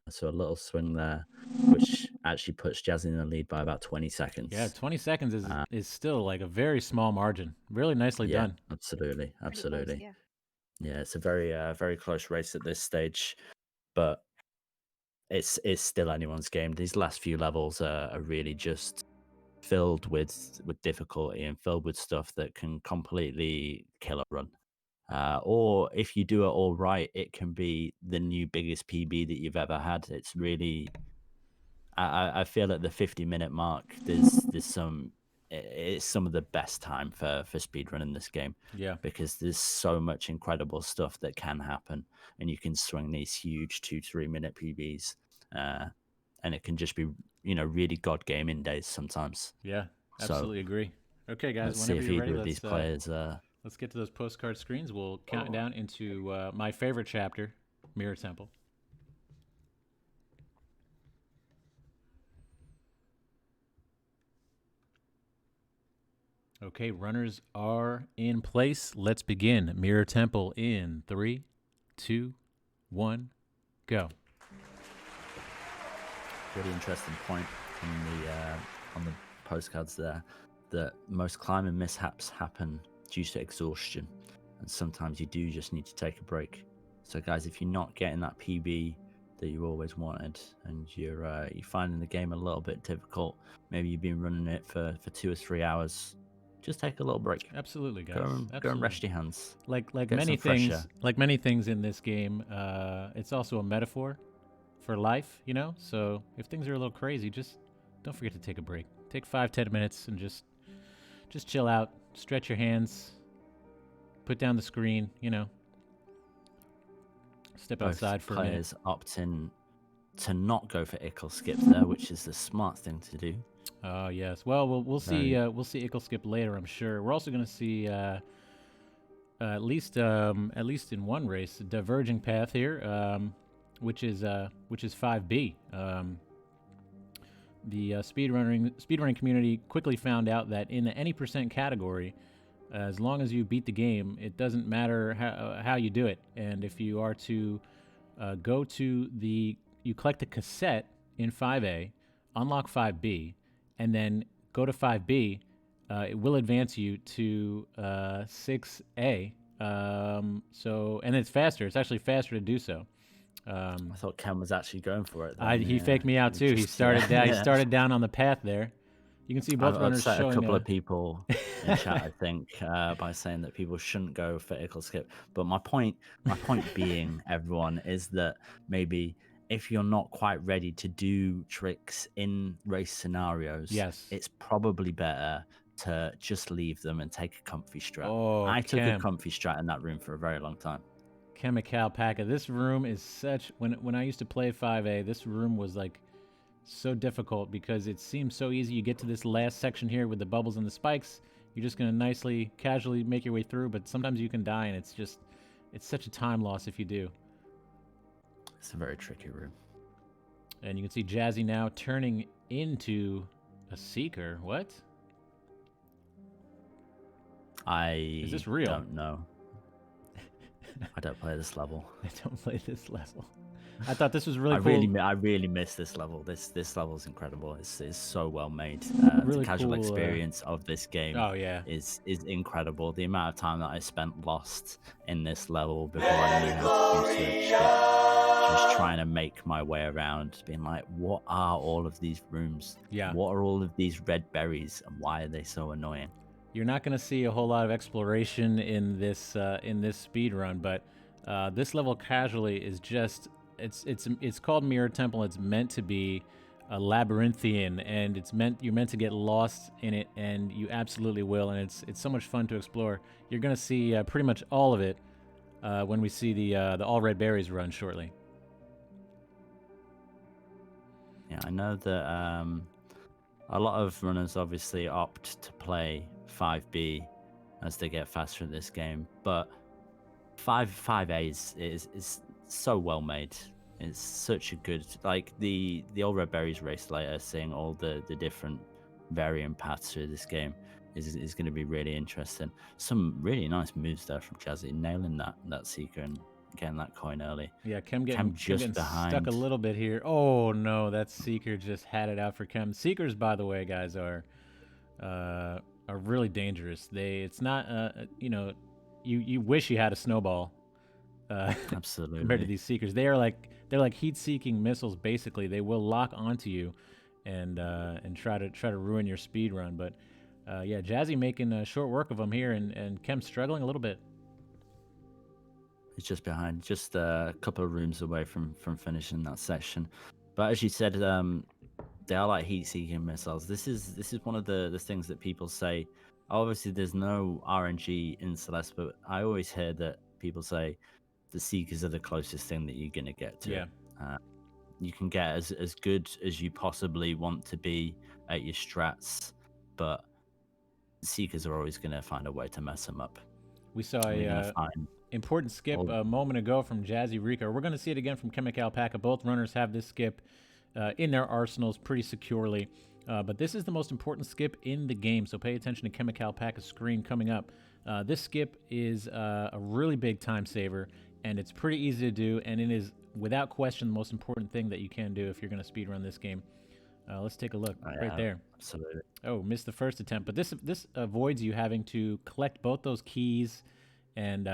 So a little swing there, which actually puts Jazzy in the lead by about 20 seconds. Yeah, 20 seconds is still like a very small margin. Really nicely done. Absolutely, absolutely. Close, Yeah, it's a very very close race at this stage, but it's still anyone's game. These last few levels are really just filled with difficulty and filled with stuff that can completely kill a run. Or if you do it all right, it can be the new biggest PB that you've ever had. It's really, I feel at the 50-minute mark, there's some, it's some of the best time for speedrunning this game. Yeah. Because there's so much incredible stuff that can happen, and you can swing these huge 2-3 minute PBs, and it can just be really god gaming days sometimes. Yeah, So, absolutely agree. Okay, guys, Let's see whenever if you're either ready, of these players. let's get to those postcard screens. We'll count down into my favorite chapter, Mirror Temple. Okay, runners are in place. Let's begin. Mirror Temple in 3, 2, 1, go. Really interesting point on the postcards there, that most climbing mishaps happen due to exhaustion, and sometimes you do just need to take a break. So guys, if you're not getting that PB that you always wanted, and you're finding the game a little bit difficult, maybe you've been running it for 2 or 3 hours, just take a little break. Absolutely, guys. Go and Absolutely. rest your hands. Like Get many some fresh things, air. like many things in this game, it's also a metaphor for life, you know? So if things are a little crazy, just don't forget to take a break. Take 5-10 minutes and just chill out, stretch your hands, put down the screen, you know. Step Both outside for a minute. players opt in to not go for Ickle skip there, which is the smart thing to do. Yes. Well, we'll see. Very- We'll see Ickle skip later, I'm sure. We're also going to see at least in one race, a diverging path here, which is 5B. The speedrunning community quickly found out that in the any percent category, as long as you beat the game, it doesn't matter how you do it. And if you are to go to you collect a cassette in 5A, unlock 5B, and then go to 5B, it will advance you to 6A. And it's faster. It's actually faster to do so. I thought Ken was actually going for it. He faked me out too. He started down. He started down on the path there. You can see both I've runners upset showing a couple of people in chat, I think, by saying that people shouldn't go for Ickle skip. But my point being, everyone, is that maybe if you're not quite ready to do tricks in race scenarios, Yes. it's probably better to just leave them and take a comfy strat. Oh, I took a Cam. comfy strat in that room for a very long time. Chemicalpaca. This room is such. When I used to play 5A, this room was like so difficult because it seems so easy. You get to this last section here with the bubbles and the spikes. You're just gonna nicely, casually make your way through, but sometimes you can die, and it's such a time loss if you do. It's a very tricky room. And you can see Jazzy now turning into a Seeker. What? Is this real? Don't know. I don't play this level. I don't play this level. I thought this was really I cool. I really miss this level. This level is incredible. It's so well made. Really the casual cool, experience of this game Oh yeah. is incredible. The amount of time that I spent lost in this level before I knew how to research it, just trying to make my way around, being like, what are all of these rooms? Yeah. What are all of these red berries, and why are they so annoying? You're not going to see a whole lot of exploration in this speed run, but this level casually is just it's called Mirror Temple. It's meant to be a labyrinthian, and you're meant to get lost in it, and you absolutely will. And it's so much fun to explore. You're going to see pretty much all of it when we see the all red berries run shortly. Yeah, I know that a lot of runners obviously opt to play 5B as they get faster at this game, but 5A is so well made. It's such a good, like the old Red Berries race later, seeing all the different variant paths through this game is going to be really interesting. Some really nice moves there from Jazzy, nailing that Seeker and getting that coin early. Yeah, Chem getting just behind. stuck a little bit here. Oh no, that Seeker just had it out for Chem. Seekers, by the way, guys, are really dangerous. It's not you wish you had a snowball. Absolutely. Compared to these Seekers, they're like heat-seeking missiles. Basically, they will lock onto you and try to ruin your speed run. But yeah, Jazzy making short work of them here, and Chem struggling a little bit. He's just behind, just a couple of rooms away from finishing that section. But as you said, they are like heat-seeking missiles. This is one of the things that people say. Obviously, there's no RNG in Celeste, but I always hear that people say the Seekers are the closest thing that you're gonna get to. Yeah. You can get as good as you possibly want to be at your strats, but Seekers are always gonna find a way to mess them up. We saw You're a gonna find important skip a moment ago from JazzyRiko. We're going to see it again from Chemicalpaca. Both runners have this skip in their arsenals pretty securely. But this is the most important skip in the game, so pay attention to Chemicalpaca's screen coming up. This skip is a really big time saver, and it's pretty easy to do, and it is, without question, the most important thing that you can do if you're going to speedrun this game. Let's take a look right there. Absolutely. Oh, missed the first attempt, but this avoids you having to collect both those keys, and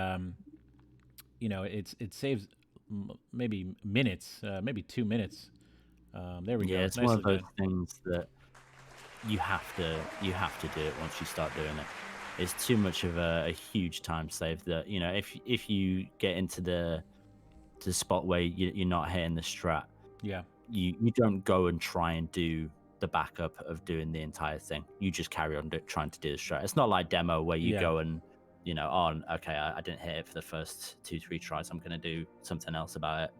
it saves maybe minutes, maybe 2 minutes. There we go. Yeah, it's Nicely one of those done. things that you have to do it once you start doing it. It's too much of a huge time save that, you know, if you get into the spot where you're not hitting the strat, Yeah. you don't go and try and do the backup of doing the entire thing. You just carry on trying to do the strat. It's not like demo where you Yeah. go and, you know, oh, okay, I didn't hit it for the first 2-3 tries. I'm going to do something else about it.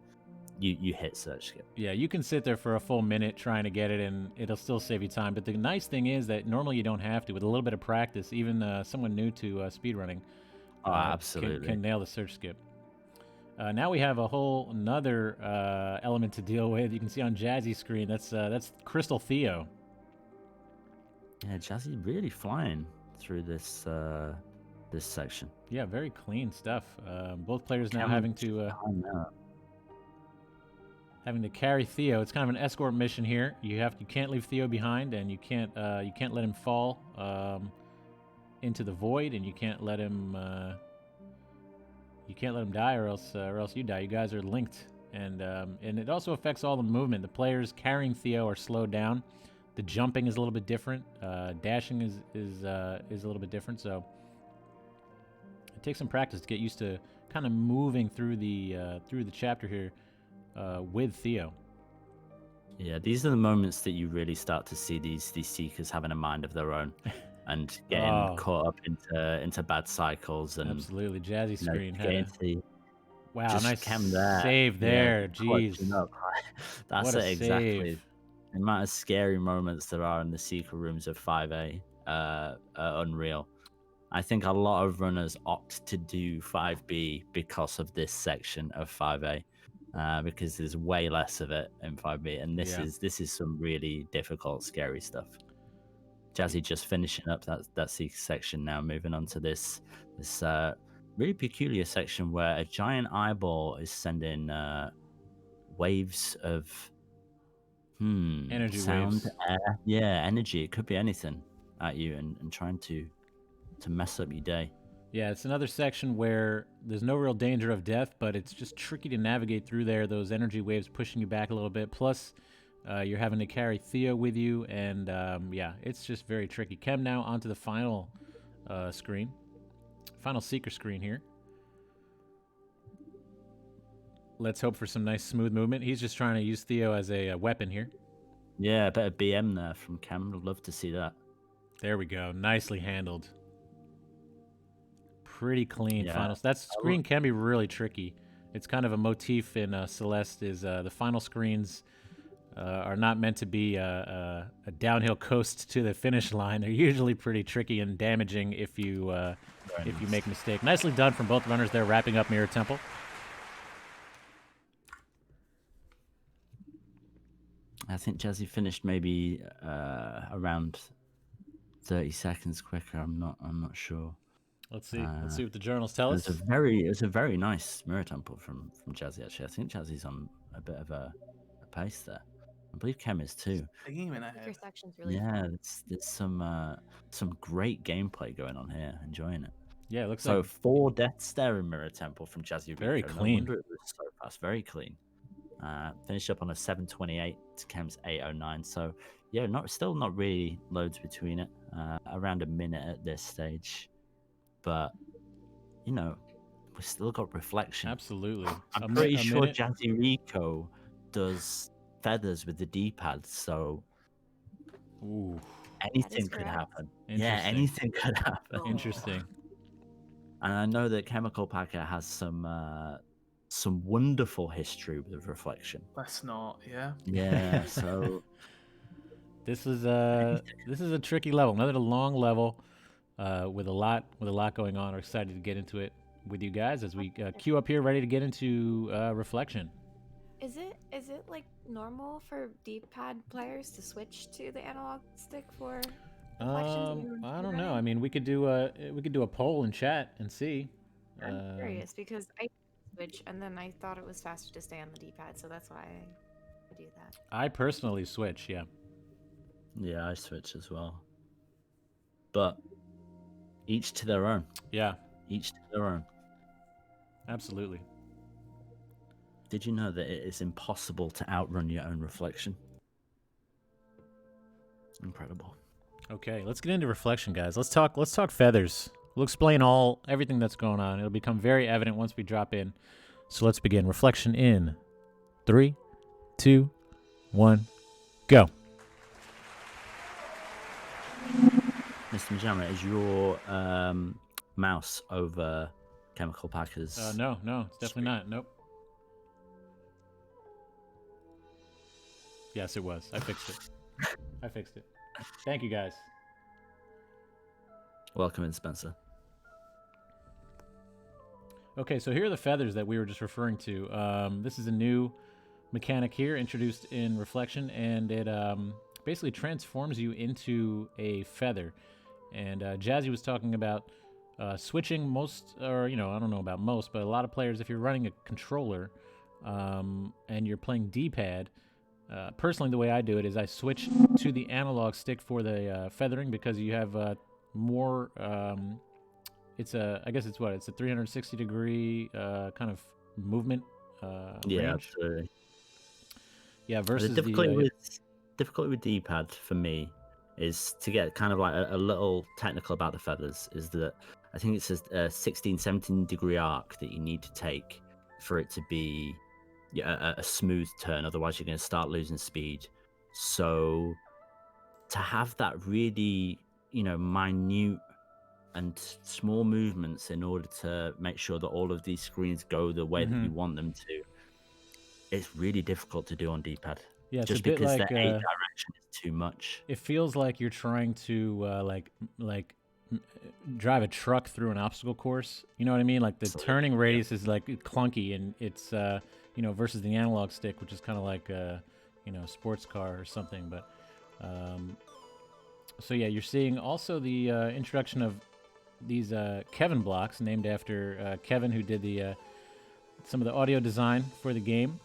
You hit search skip. Yeah, you can sit there for a full minute trying to get it, and it'll still save you time. But the nice thing is that normally you don't have to. With a little bit of practice, even someone new to speedrunning Absolutely. can nail the search skip. Now we have a whole another element to deal with. You can see on Jazzy's screen, that's Crystal Theo. Yeah, Jazzy really flying through this this section. Yeah, very clean stuff. Both players now having to carry Theo. It's kind of an escort mission here. You can't leave Theo behind, and you can't let him fall into the void, and you can't let him die, or else you die. You guys are linked, and it also affects all the movement. The players carrying Theo are slowed down. The jumping is a little bit different. Dashing is a little bit different. So it takes some practice to get used to kind of moving through the chapter here. With Theo. Yeah, these are the moments that you really start to see these seekers having a mind of their own and getting caught up into bad cycles. And absolutely, Jazzy screen. Wow, just nice there. save there. Yeah, Jeez, that's what it exactly. Save. The amount of scary moments there are in the secret rooms of 5A are unreal. I think a lot of runners opt to do 5B because of this section of 5A. Because there's way less of it in 5B, and this is some really difficult, scary stuff. Jazzy just finishing up that secret section now, moving on to this really peculiar section where a giant eyeball is sending waves of energy sound, waves. air, energy. It could be anything at you, and trying to mess up your day. Yeah, it's another section where there's no real danger of death, but it's just tricky to navigate through there. Those energy waves pushing you back a little bit. Plus, you're having to carry Theo with you, and it's just very tricky. Chem now onto the final screen. Final seeker screen here. Let's hope for some nice smooth movement. He's just trying to use Theo as a weapon here. Yeah, a bit of BM there from Chem. I'd love to see that. There we go. Nicely handled. Pretty clean finals. That screen can be really tricky. It's kind of a motif in Celeste is the final screens are not meant to be a downhill coast to the finish line. They're usually pretty tricky and damaging if you make a mistake. Nicely done from both runners there, wrapping up Mirror Temple. I think Jazzy finished maybe around 30 seconds quicker. I'm not sure. Let's see. Let's see what the journals tell us. It's a very nice Mirror Temple from Jazzy, actually. I think Jazzy's on a bit of a pace there. I believe Chem is too. Your section's really fun. There's some great gameplay going on here. Enjoying it. Yeah, it looks so like 4 deaths there in Mirror Temple from JazzyRiko. Very clean. No wonder it was so fast. Very clean. Finished up on a 7:28 to Chem's 8:09. So yeah, still not really loads between it. Around a minute at this stage. But, you know, we've still got reflection. Absolutely. I'm pretty sure JazzyRiko does feathers with the D-pad, so anything could happen. Yeah, anything could happen. Interesting. And I know that Chemicalpaca has some wonderful history with reflection. That's not, yeah. Yeah, so this is a tricky level. Another long level. With a lot going on. We're excited to get into it with you guys as we queue up here, ready to get into reflection. Is it like normal for D-pad players to switch to the analog stick for reflection? I don't know. I mean, we could do a poll in chat and see. I'm curious because I switch and then I thought it was faster to stay on the D-pad, so that's why I do that. I personally switch. Yeah. Yeah, I switch as well. But each to their own. Yeah. Each to their own. Absolutely. Did you know that it is impossible to outrun your own reflection? Incredible. Okay, let's get into reflection, guys. Let's talk feathers. We'll explain everything that's going on. It'll become very evident once we drop in. So let's begin. Reflection in 3, 2, 1, go. Mr. Majama, is your mouse over Chemicalpaca's? No, it's definitely not. Nope. Yes, it was. I fixed it. Thank you, guys. Welcome in, Spencer. Okay, so here are the feathers that we were just referring to. This is a new mechanic here introduced in Reflection, and it basically transforms you into a feather. And Jazzy was talking about switching most, or I don't know about most, but a lot of players, if you're running a controller and you're playing D-pad, personally the way I do it is I switch to the analog stick for the feathering, because you have more. It's a 360 degree kind of movement. Yeah, range. absolutely. Yeah, versus The difficulty with D-pad for me is to get kind of like a little technical about the feathers. Is that I think it's a 16, 17 degree arc that you need to take for it to be a smooth turn. Otherwise, you're going to start losing speed. So to have that really, minute and small movements in order to make sure that all of these screens go the way that you want them to, it's really difficult to do on D-pad. Yeah, it's just a bit because like the A direction is too much. it feels like you're trying to drive a truck through an obstacle course. You know what I mean? Like the turning radius is like clunky, and it's versus the analog stick, which is kind of like a sports car or something. But so yeah, you're seeing also the introduction of these Kevin blocks, named after Kevin, who did the some of the audio design for the game,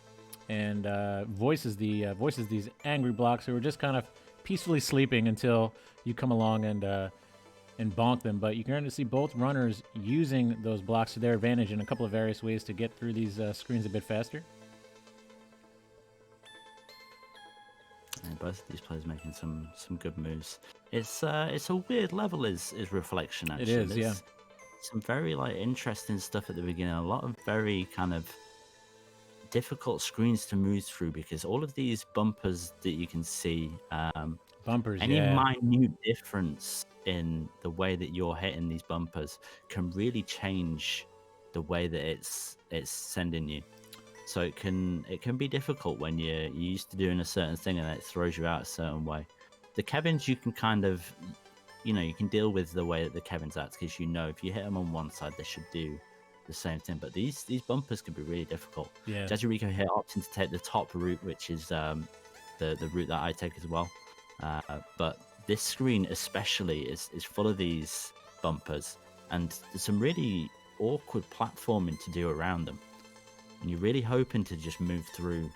and voices these angry blocks who are just kind of peacefully sleeping until you come along and bonk them. But you can see both runners using those blocks to their advantage in a couple of various ways to get through these screens a bit faster. And both of these players making some good moves. It's a weird level is Reflection, actually. It is, yeah. There's some very interesting stuff at the beginning. A lot of very kind of difficult screens to move through, because all of these bumpers that you can see, any minute difference in the way that you're hitting these bumpers can really change the way that it's sending you. So it can be difficult when you're used to doing a certain thing and it throws you out a certain way. The Kevins, you can kind of, you can deal with the way that the Kevins act, because if you hit them on one side, they should do the same thing. But these bumpers can be really difficult. Yeah. JazzyRiko here opting to take the top route, which is the route that I take as well. But this screen especially is full of these bumpers, and there's some really awkward platforming to do around them. And you're really hoping to just move through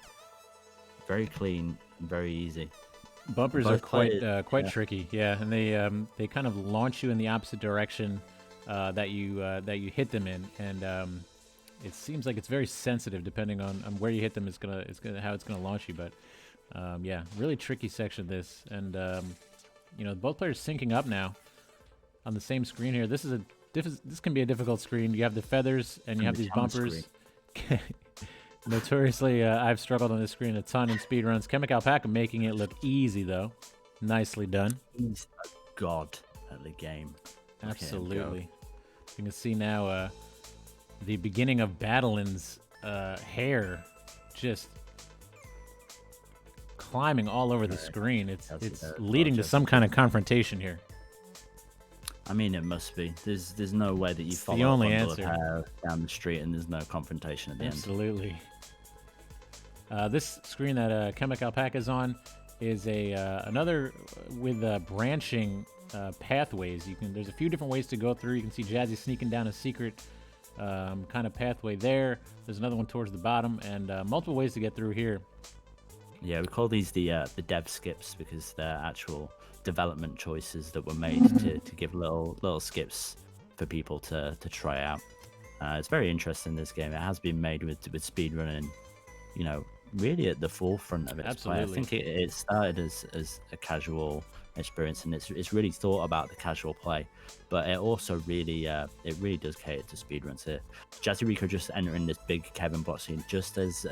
very clean and very easy. Bumpers are quite tricky, yeah, and they kind of launch you in the opposite direction that you hit them in, and it seems like it's very sensitive depending on where you hit them. How it's gonna launch you, but yeah, really tricky section of this, and both players syncing up now on the same screen here. This can be a difficult screen. You have the feathers and you have these bumpers. Notoriously, I've struggled on this screen a ton in speedruns. Chemicalpaca making it look easy, though. Nicely done. He's a god at the game. Absolutely. You can see now the beginning of Battlin's hair just climbing all over the screen. It's leading to some kind of confrontation here. I mean, it must be. There's no way that you follow the only a bundle of answer hair down the street and there's no confrontation at the Absolutely. This screen that Chemicalpaca is on is another with branching pathways. There's a few different ways to go through. You can see Jazzy sneaking down a secret kind of pathway there. There's another one towards the bottom, and multiple ways to get through here. Yeah, we call these the dev skips, because they're actual development choices that were made to give little skips for people to try out. It's very interesting, this game. It has been made with speedrunning, really at the forefront of its play. I think it started as a casual experience, and it's really thought about the casual play, but it also really does cater to speedruns here. JazzyRiko just entering this big Kevin bot scene just as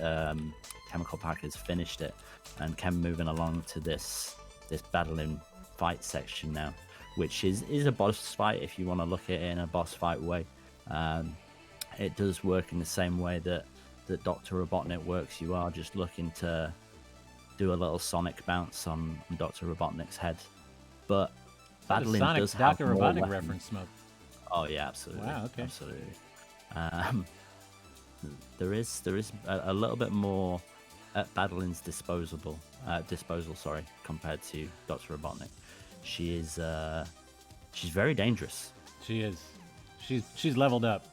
Chemicalpaca has finished it, and Ken moving along to this battling fight section now, which is a boss fight if you want to look at it in a boss fight way. It does work in the same way that Dr. Robotnik works. You are just looking to do a little Sonic bounce on Dr. Robotnik's head, but battling Sonic does have Dr. more Robotnik weapons. reference, Smoke. Oh yeah, absolutely. Wow, okay. Absolutely. There is a little bit more at battling's disposal, sorry, compared to Dr. Robotnik. She's very dangerous. She is. She's leveled up.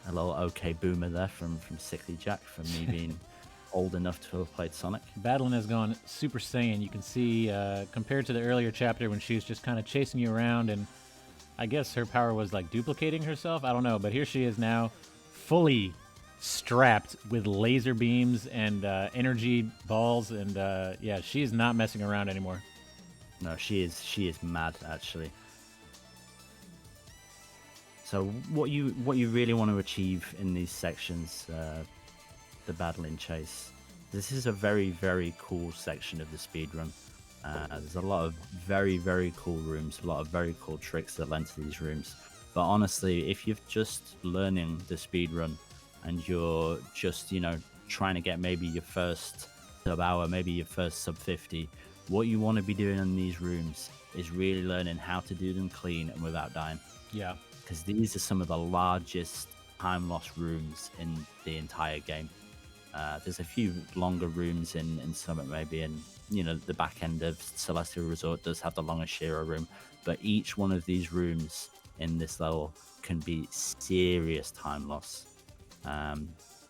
A little okay boomer there from Sickly Jack, from me being old enough to have played Sonic. Battling has gone Super Saiyan. You can see, compared to the earlier chapter when she was just kind of chasing you around, and I guess her power was like duplicating herself. I don't know, but here she is now, fully strapped with laser beams and energy balls, and yeah, she's not messing around anymore. No, she is mad actually. So what you really want to achieve in these sections, the battling chase, this is a very, very cool section of the speedrun. There's a lot of very, very cool rooms, a lot of very cool tricks that lend to these rooms. But honestly, if you're just learning the speedrun and you're just, trying to get maybe your first sub-hour, maybe your first sub-50, what you want to be doing in these rooms is really learning how to do them clean and without dying. Yeah. Because these are some of the largest time loss rooms in the entire game. There's a few longer rooms in Summit maybe, and the back end of Celestial Resort does have the longest Shiro room, but each one of these rooms in this level can be serious time loss.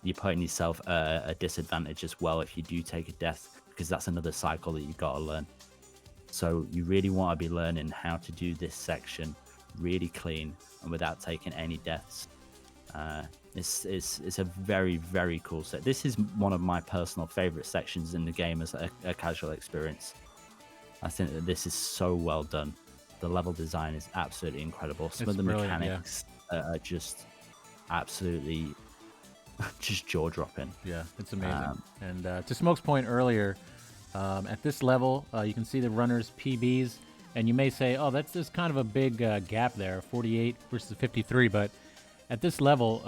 You're putting yourself at a disadvantage as well if you do take a death, because that's another cycle that you've got to learn. So you really want to be learning how to do this section really clean and without taking any deaths. It's a very, very cool set. This is one of my personal favorite sections in the game as a casual experience. I think that this is so well done. The level design is absolutely incredible. Some of the mechanics are just absolutely just jaw-dropping. Yeah, it's amazing. And to Smoke's point earlier, at this level, you can see the runners' PBs, and you may say, oh, there's kind of a big gap there, 48 versus 53, but at this level,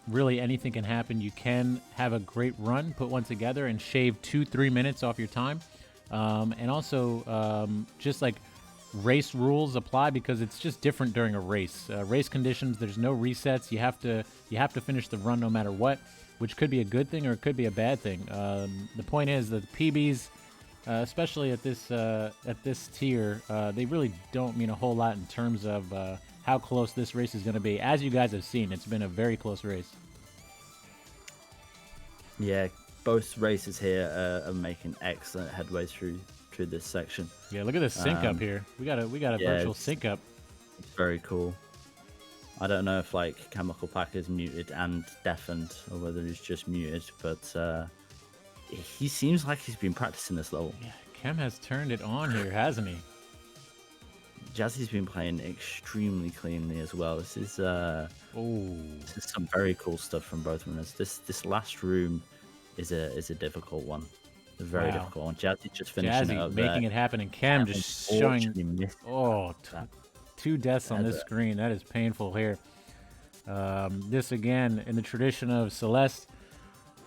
really anything can happen. You can have a great run, put one together, and shave 2-3 minutes off your time. And also, just like race rules apply because it's just different during a race. Race conditions, there's no resets. You have to finish the run no matter what, which could be a good thing or it could be a bad thing. The point is that the PBs, especially at this tier, they really don't mean a whole lot in terms of how close this race is going to be. As you guys have seen, it's been a very close race. Yeah, both races here are making excellent headways through this section. Yeah, look at this sync up here. We got a virtual sync up. It's very cool. I don't know if like Chemicalpaca is muted and deafened or whether he's just muted, but he seems like he's been practicing this level. Yeah, Chem has turned it on here, hasn't he? Jazzy's been playing extremely cleanly as well. This is some very cool stuff from both runners. This last room is a difficult one. A very difficult one. Jazzy just finishing it up making there. it happen, and Chem just showing two deaths on this screen. That is painful here. This again, in the tradition of Celeste,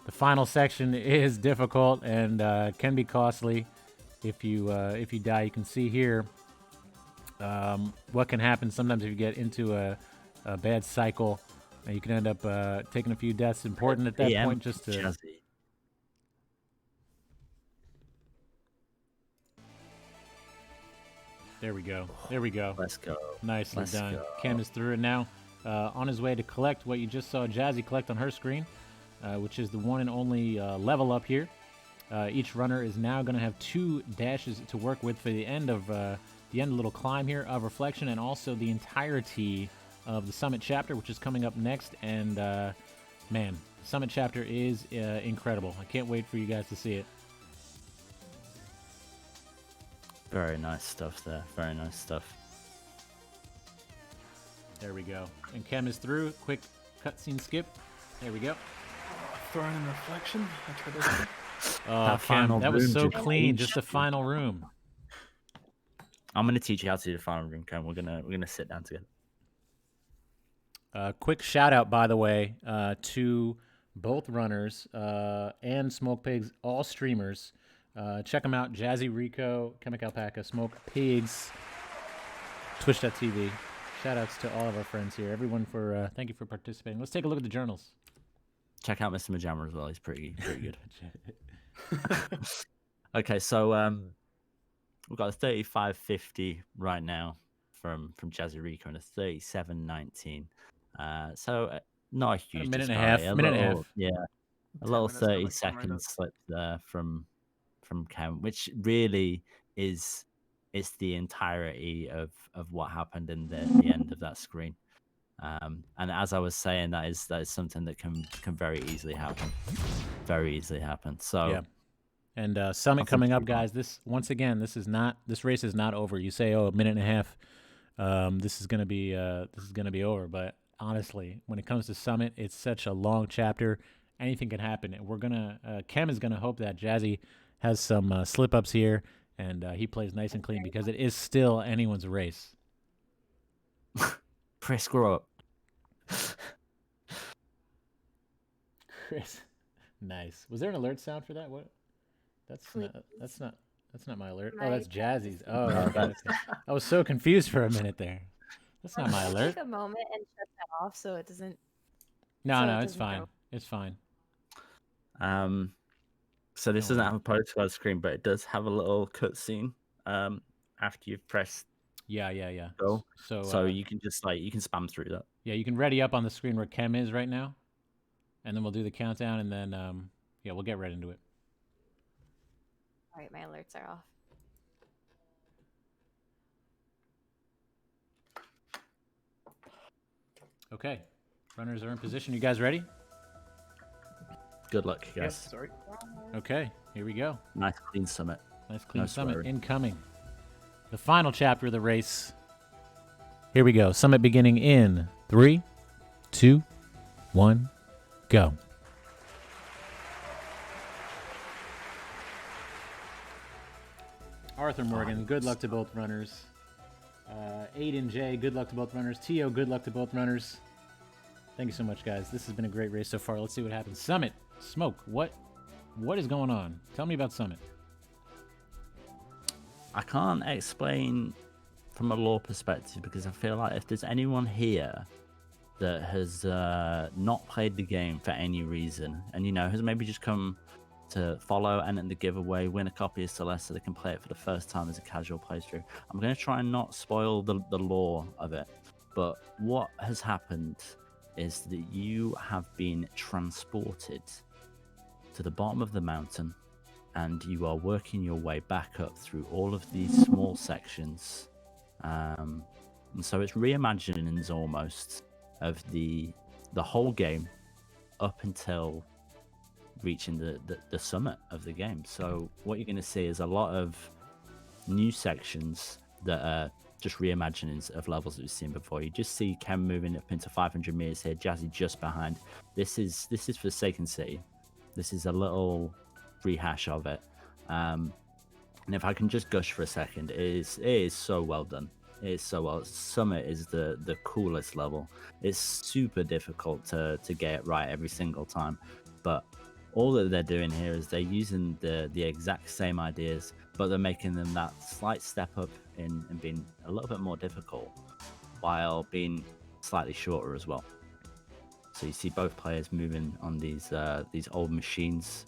the final section is difficult and can be costly. If you die, you can see here what can happen sometimes if you get into a bad cycle. You can end up taking a few deaths. Important at that point just to. Jazzy. There we go. There we go. Let's go. Nicely Let's done. go. Cam is through it now. On his way to collect what you just saw Jazzy collect on her screen, which is the one and only level up here. Each runner is now going to have 2 dashes to work with for the end little climb here of Reflection, and also the entirety of the Summit chapter, which is coming up next. And man, the Summit chapter is incredible. I can't wait for you guys to see it. Very nice stuff there. Very nice stuff. There we go. And Chem is through. Quick cutscene skip. There we go. Throwing in reflection. I tried to. Oh, That final Chem, that was room so just clean. changed. Just the final room. I'm gonna teach you how to do the final room, Cam. We're gonna sit down together. Quick shout out, by the way, to both runners and Smoke Pigs, all streamers. Check them out: JazzyRiko, Chemicalpaca, Smoke Pigs, Twitch.tv. Shout outs to all of our friends here. Everyone for thank you for participating. Let's take a look at the journals. Check out Mr. Majama as well. He's pretty good. Okay, so we've got a 35.50 right now from JazzyRiko and a 37.19. So not a huge minute and a disparity. half, minute and a half. Yeah, a 10 little minutes, but 30 like coming right second up. slip there from Cam, which really is the entirety of what happened in the end of that screen. And as I was saying, that is something that can very easily happen. Very easily happen. So Yeah. And Summit Nothing coming too up, guys. This race is not over. You say, oh, a minute and a half. This is gonna be over. But honestly, when it comes to Summit, it's such a long chapter. Anything can happen. And we're gonna Chem is gonna hope that Jazzy has some slip ups here and he plays nice and clean because it is still anyone's race. Chris, grow up. Chris, nice. Was there an alert sound for that? What? That's not my alert. Oh, that's Jazzy's. Oh, okay. I was so confused for a minute there. That's not my alert. Take a moment and shut that off so it doesn't. No, so no, it it's doesn't fine. go. It's fine. So this Don't doesn't worry. have a postcard screen, but it does have a little cutscene after you've pressed Yeah. go. So, So you can just you can spam through that. yeah, you can ready up on the screen where Chem is right now, and then we'll do the countdown, and then yeah, we'll get right into it. All right, my alerts are off. Okay, runners are in position. You guys ready? Good luck, guys. Yes, sorry. Okay, here we go. Nice clean summit. Nice clean No summit swearing. incoming. The final chapter of the race. Here we go. Summit beginning in 3, 2, 1, go. Arthur Morgan, good luck to both runners. Aiden J, good luck to both runners. Tio, good luck to both runners. Thank you so much, guys. This has been a great race so far. Let's see what happens. Summit, Smoke, what is going on? Tell me about Summit. I can't explain from a lore perspective because I feel like if there's anyone here that has not played the game for any reason and has maybe just come to follow, enter the giveaway, win a copy of Celeste so they can play it for the first time as a casual playthrough, I'm going to try and not spoil the lore of it. But what has happened is that you have been transported to the bottom of the mountain and you are working your way back up through all of these small sections. And so it's reimaginings almost of the whole game up until reaching the summit of the game. So what you're going to see is a lot of new sections that are just reimaginings of levels that we've seen before. You just see Kem moving up into 500 meters here, Jazzy just behind. This is Forsaken City. This is a little rehash of it. And if I can just gush for a second, it is so well done. It is so well. Summit is the coolest level. It's super difficult to get it right every single time, but all that they're doing here is they're using the exact same ideas, but they're making them that slight step up in being a little bit more difficult while being slightly shorter as well. So you see both players moving on these old machines,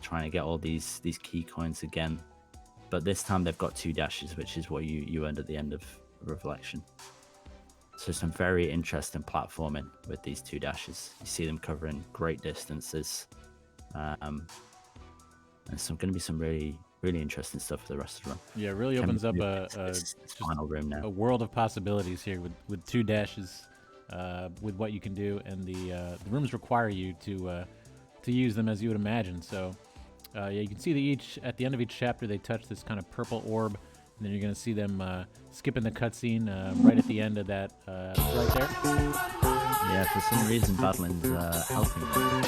trying to get all these key coins again. But this time they've got 2 dashes, which is what you earned at the end of Reflection. So some very interesting platforming with these 2 dashes. You see them covering great distances. And some going to be some really interesting stuff for the rest of the run. Yeah, it really opens up this final room now. a world of possibilities here with 2 dashes, with what you can do, and the rooms require you to use them as you would imagine. So yeah, you can see at the end of each chapter they touch this kind of purple orb, And then you're going to see them skipping the cutscene right at the end of that right there. Yeah, for some reason, Badland's helping them.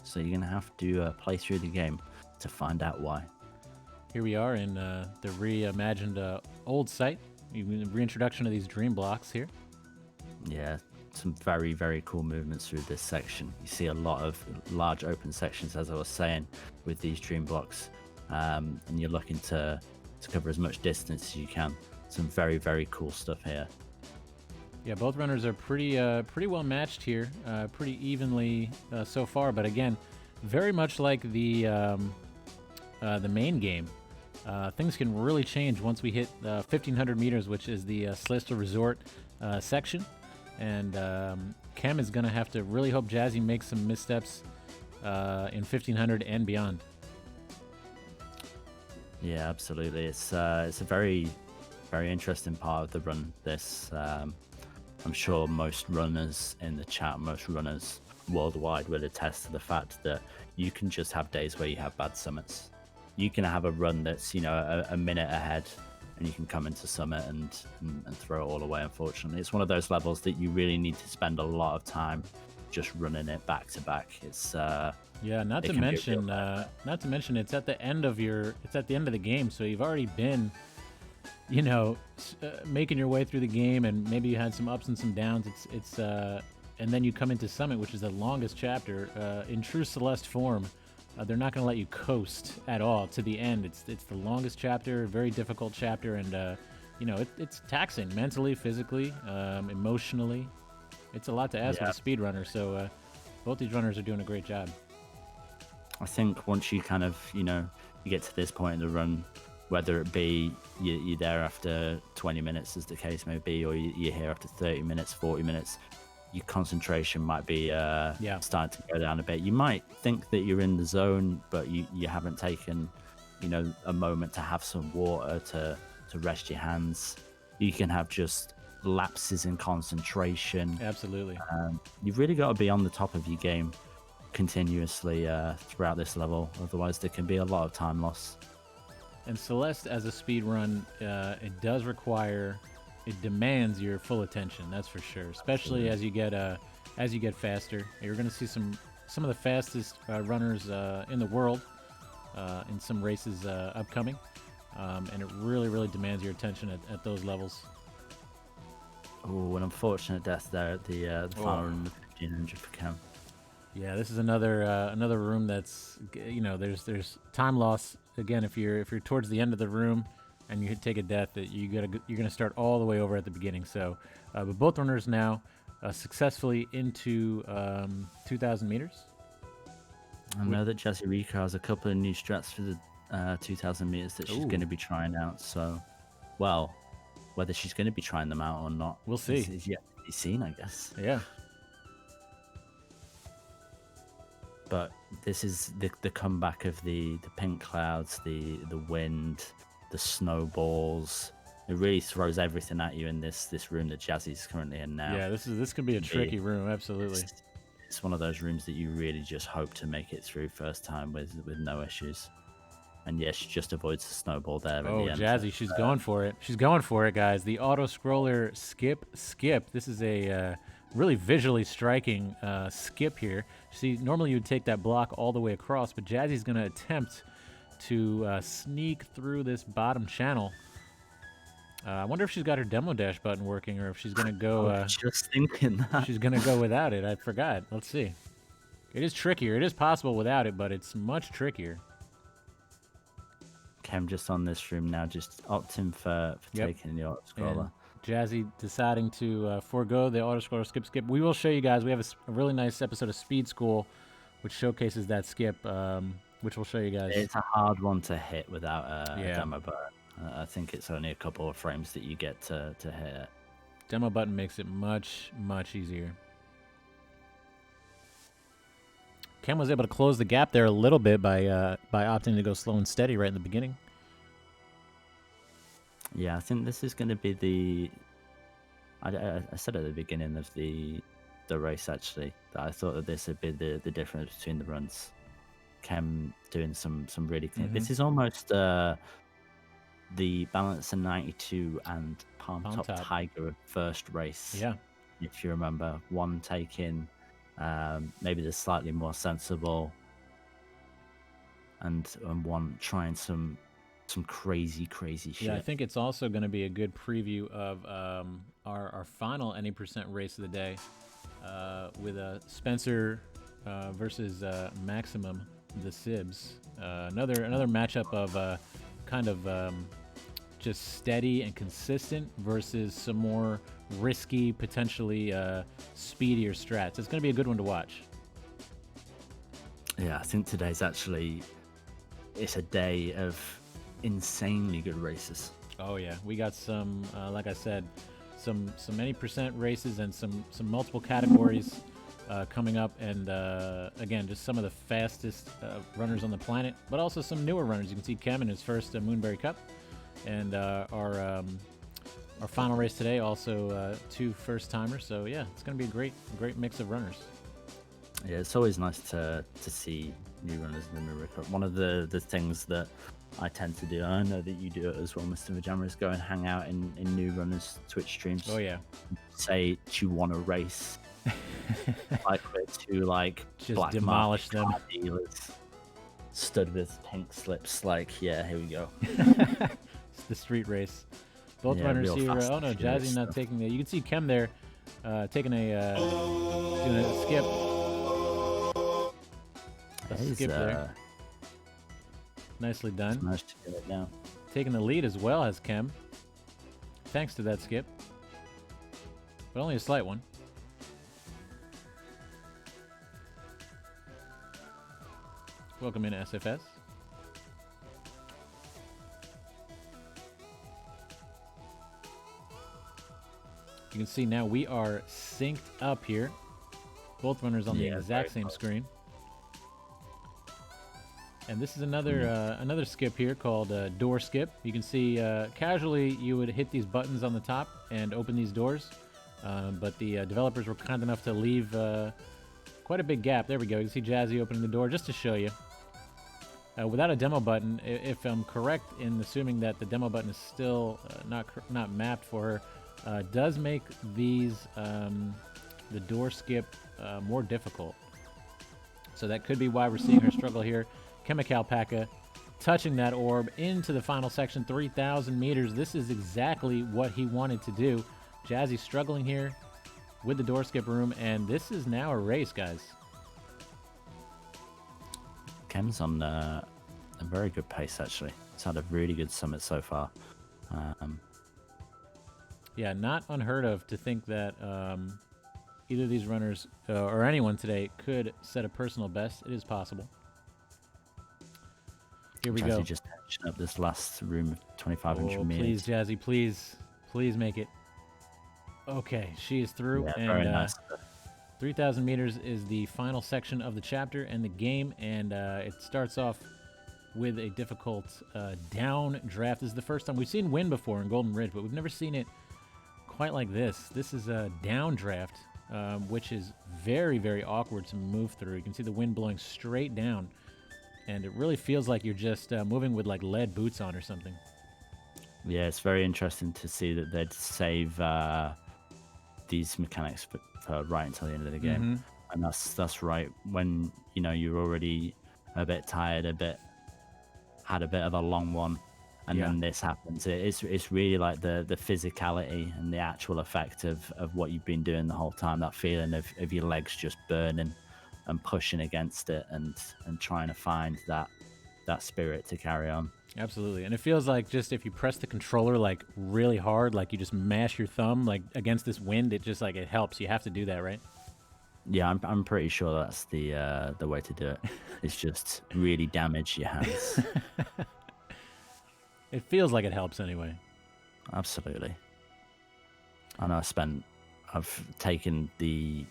So you're going to have to play through the game to find out why. Here we are in the reimagined old site. Reintroduction of these dream blocks here. Yeah, some very, very cool movements through this section. You see a lot of large open sections, as I was saying, with these dream blocks. And you're looking to cover as much distance as you can. Some very, very cool stuff here. Yeah, both runners are pretty well matched here, pretty evenly so far. But again, very much like the main game, things can really change once we hit 1,500 meters, which is the Celestial Resort section. And Chem is going to have to really hope Jazzy makes some missteps in 1,500 and beyond. Yeah, absolutely. It's a very, very interesting part of the run. This, I'm sure most runners in the chat, most runners worldwide will attest to the fact that you can just have days where you have bad summits. You can have a run that's, a minute ahead, and you can come into summit and throw it all away. Unfortunately, it's one of those levels that you really need to spend a lot of time just running it back to back. It's yeah, not to mention it's at the end of the game, so you've already been making your way through the game, and maybe you had some ups and some downs. It's and then you come into Summit, which is the longest chapter in true Celeste form. They're not going to let you coast at all to the end. It's the longest chapter, very difficult chapter, and it's taxing mentally, physically, emotionally. It's a lot to ask of a speedrunner. So both these runners are doing a great job. I think once you kind of you get to this point in the run, whether it be you're there after 20 minutes, as the case may be, or you're here after 30 minutes, 40 minutes, your concentration might be starting to go down a bit. You might think that you're in the zone, but you haven't taken, a moment to have some water to rest your hands. You can have just lapses in concentration. Absolutely. You've really got to be on the top of your game continuously throughout this level. Otherwise, there can be a lot of time loss. And Celeste, as a speed run, it demands your full attention. That's for sure. Especially as you get faster. You're going to see some of the fastest runners in the world in some races upcoming, and it really, really demands your attention at those levels. Oh, an unfortunate death there at the final run of 1,500 for Chem. Yeah, this is another room that's there's time loss again. If you're towards the end of the room and you take a death, that you're gonna start all the way over at the beginning. So, but both runners now successfully into 2,000 meters. I know that JazzyRiko has a couple of new strats for the 2,000 meters that she's going to be trying out. So, whether she's going to be trying them out or not, we'll see. Is yet to be seen, I guess. Yeah. But this is the comeback of the pink clouds, the wind, the snowballs. It really throws everything at you in this room that Jazzy's currently in now. Yeah, this could be a tricky room, absolutely. It's one of those rooms that you really just hope to make it through first time with no issues. And yes, she just avoids the snowball there. Oh, at the Jazzy, end. she's going for it. She's going for it, guys. The auto-scroller skip. This is a really visually striking skip here. See, normally you would take that block all the way across, but Jazzy's going to attempt to sneak through this bottom channel. I wonder if she's got her demo dash button working, or if she's going to go... just thinking that. She's going to go without it. I forgot. Let's see. It is trickier. It is possible without it, but it's much trickier. Chem just on this room now, just opting for taking the auto-scroller. Jazzy deciding to forego the auto-scroller skip. We will show you guys. We have a really nice episode of Speed School, which showcases that skip, which we'll show you guys. It's a hard one to hit without a demo button. I think it's only a couple of frames that you get to hit it. Demo button makes it much, much easier. Chem was able to close the gap there a little bit by opting to go slow and steady right in the beginning. Yeah, I think this is going to be the... I said at the beginning of the race, actually, that I thought that this would be the difference between the runs. Chem doing some really clean... This is almost... the Balancer 92 and Palm Palm Top Top. Tiger first race. Yeah. If you remember, one taking maybe the slightly more sensible, and one trying some crazy shit. Yeah, I think it's also going to be a good preview of our final any percent race of the day with Spencer versus Maximum, the Sibs. Another matchup of kind of just steady and consistent versus some more risky, potentially speedier strats. It's going to be a good one to watch. Yeah, I think today's actually, it's a day of insanely good races. Oh yeah, we got some, like I said, some any percent races and some multiple categories coming up, and again, just some of the fastest runners on the planet, but also some newer runners. You can see Chem in his first Moonberry Cup, and our final race today also 2 first timers. So yeah, it's going to be a great mix of runners. Yeah, it's always nice to see new runners in the Moonberry Cup. One of the things that I tend to do, and I know that you do it as well, Mr. Vajama, is go and hang out in new runners' Twitch streams. Oh yeah. Say, do you want to race? Like to like Just black demolish market them. car dealers, stood with pink slips. Like, yeah, here we go. It's the street race. Both Yeah, runners real here. fast Oh no, and furious Jazzy not stuff. taking the. You can see Chem there, taking a doing a skip. A He's, skip there. Nicely done. managed to get it down. Taking the lead as well as Chem. Thanks to that skip, but only a slight one. Welcome in SFS. You can see now we are synced up here. Both runners on the Yeah, exact very same close. screen. And this is another skip here called door skip. You can see casually you would hit these buttons on the top and open these doors, but the developers were kind enough to leave quite a big gap. There we go. You can see Jazzy opening the door just to show you. Without a demo button, if I'm correct in assuming that the demo button is still not mapped for her, does make these the door skip more difficult. So that could be why we're seeing her struggle here. Chemicalpaca touching that orb into the final section, 3,000 meters. This is exactly what he wanted to do. Jazzy struggling here with the door skip room, and this is now a race, guys. Chem's on a very good pace, actually. It's had a really good summit so far. Yeah, not unheard of to think that either of these runners or anyone today could set a personal best. It is possible. Here we go. Jazzy just tension up this last room of 2,500 Oh, meters. please, Jazzy, please make it. Okay, she is through, Yeah, and very nice. 3,000 meters is the final section of the chapter and the game, and it starts off with a difficult down draft. This is the first time we've seen wind before in Golden Ridge, but we've never seen it quite like this. This is a down draft, which is very, very awkward to move through. You can see the wind blowing straight down, and it really feels like you're just moving with like lead boots on or something. Yeah, it's very interesting to see that they'd save these mechanics for right until the end of the game, and that's right when you're already a bit tired, had a bit of a long one, and then this happens. It's really like the physicality and the actual effect of what you've been doing the whole time. That feeling of your legs just burning and pushing against it and trying to find that spirit to carry on. Absolutely, and it feels like just if you press the controller like really hard, like you just mash your thumb like against this wind, it just like it helps. You have to do that, right? Yeah, I'm pretty sure that's the way to do it. It's just really damage your hands. It feels like it helps anyway. Absolutely. I know I've taken the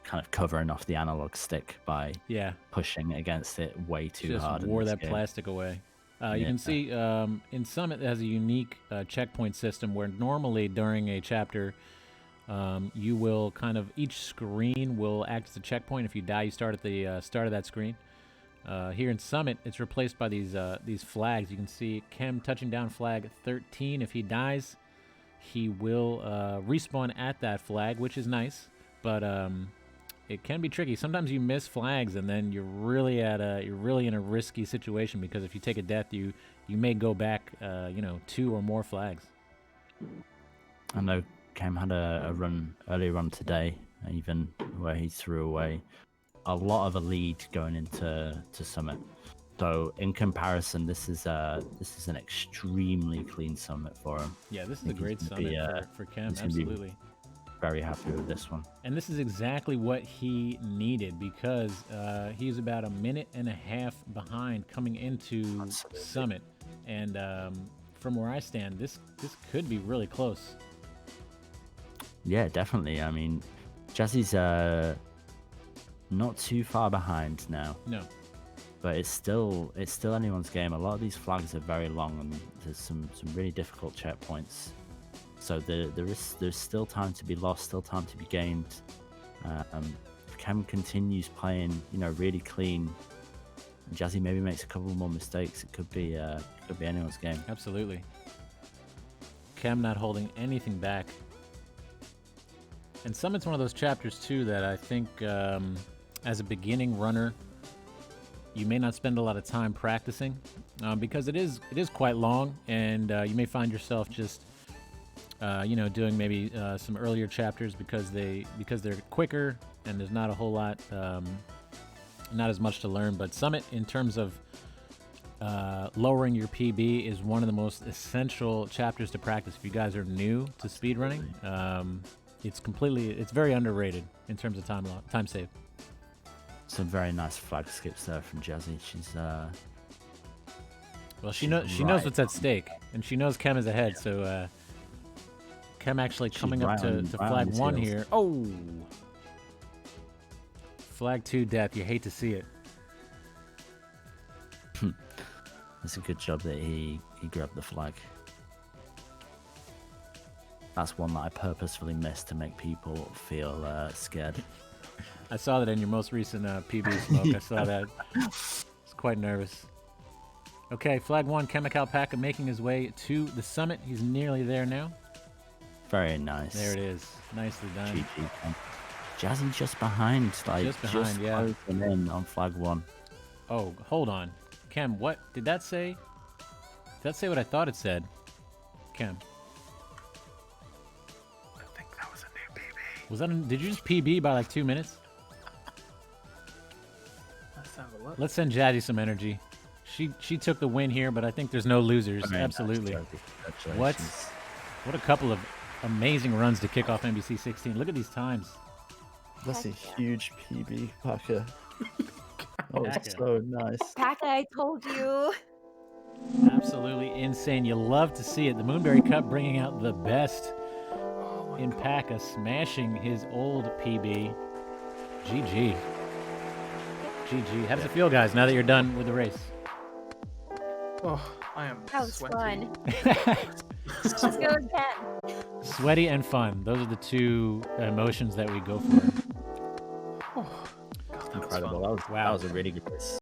kind of covering off the analog stick by pushing against it way too Just hard. wore that plastic away. You can see in Summit it has a unique checkpoint system where normally during a chapter you will kind of, each screen will act as a checkpoint. If you die, you start at the start of that screen. Here in Summit, it's replaced by these flags. You can see Chem touching down flag 13. If he dies, he will respawn at that flag, which is nice, but it can be tricky. Sometimes you miss flags, and then you're really in a risky situation, because if you take a death, you may go back 2 or more flags. I know Cam had a early run today, even where he threw away a lot of a lead going into Summit. So in comparison, this is an extremely clean Summit for him. Yeah, this is a great Summit for Chem. Absolutely. Very happy with this one. And this is exactly what he needed, because he's about a minute and a half behind coming into Summit. And from where I stand, this could be really close. Yeah, definitely. I mean, Jazzy's not too far behind now. No. But it's still anyone's game. A lot of these flags are very long, and there's some really difficult checkpoints. So there's still time to be lost, still time to be gained. If Cam continues playing, really clean, and Jazzy maybe makes a couple more mistakes, it could be anyone's game. Absolutely. Cam not holding anything back. And Summit's one of those chapters too that I think, as a beginning runner, you may not spend a lot of time practicing, because it is quite long, and you may find yourself just doing maybe some earlier chapters because they're quicker and there's not a whole lot, not as much to learn. But Summit, in terms of lowering your PB, is one of the most essential chapters to practice if you guys are new to speedrunning. It's very underrated in terms of time save. Some very nice flag skips there from Jazzy. She's well, she knows what's at stake, and she knows Chem is ahead. So Chem actually coming up to flag 1 here. Oh, flag 2 death. You hate to see it. It's a good job that he grabbed the flag. That's one that I purposefully missed to make people feel scared. I saw that in your most recent PB smoke. I saw that. I was quite nervous. Okay, flag 1, Chemicalpaca making his way to the Summit. He's nearly there now. Very nice. There it is. Nicely done. GG. Jazzy just behind. Just yeah. Closing in on flag 1. Oh, hold on. Chem, what did that say? Did that say what I thought it said? Chem. I think that was a new PB. Was that? Did you just PB by like 2 minutes? Let's have a look. Let's send Jazzy some energy. She took the win here, but I think there's no losers. Very Absolutely. nice, Jazzy. What a couple of amazing runs to kick off MBC16. Look at these times. That's a huge PB, Paca. Oh, Paca. it's so nice. Paca, I told you. Absolutely insane. You love to see it. The Moonberry Cup bringing out the best in Paca, smashing his old PB. GG. GG. How does it feel, guys, now that you're done with the race? Oh, I am That was sweaty. fun. Let's go again. Sweaty and fun. Those are the two emotions that we go for. Oh, God, that was Incredible. fun. That was a really good race.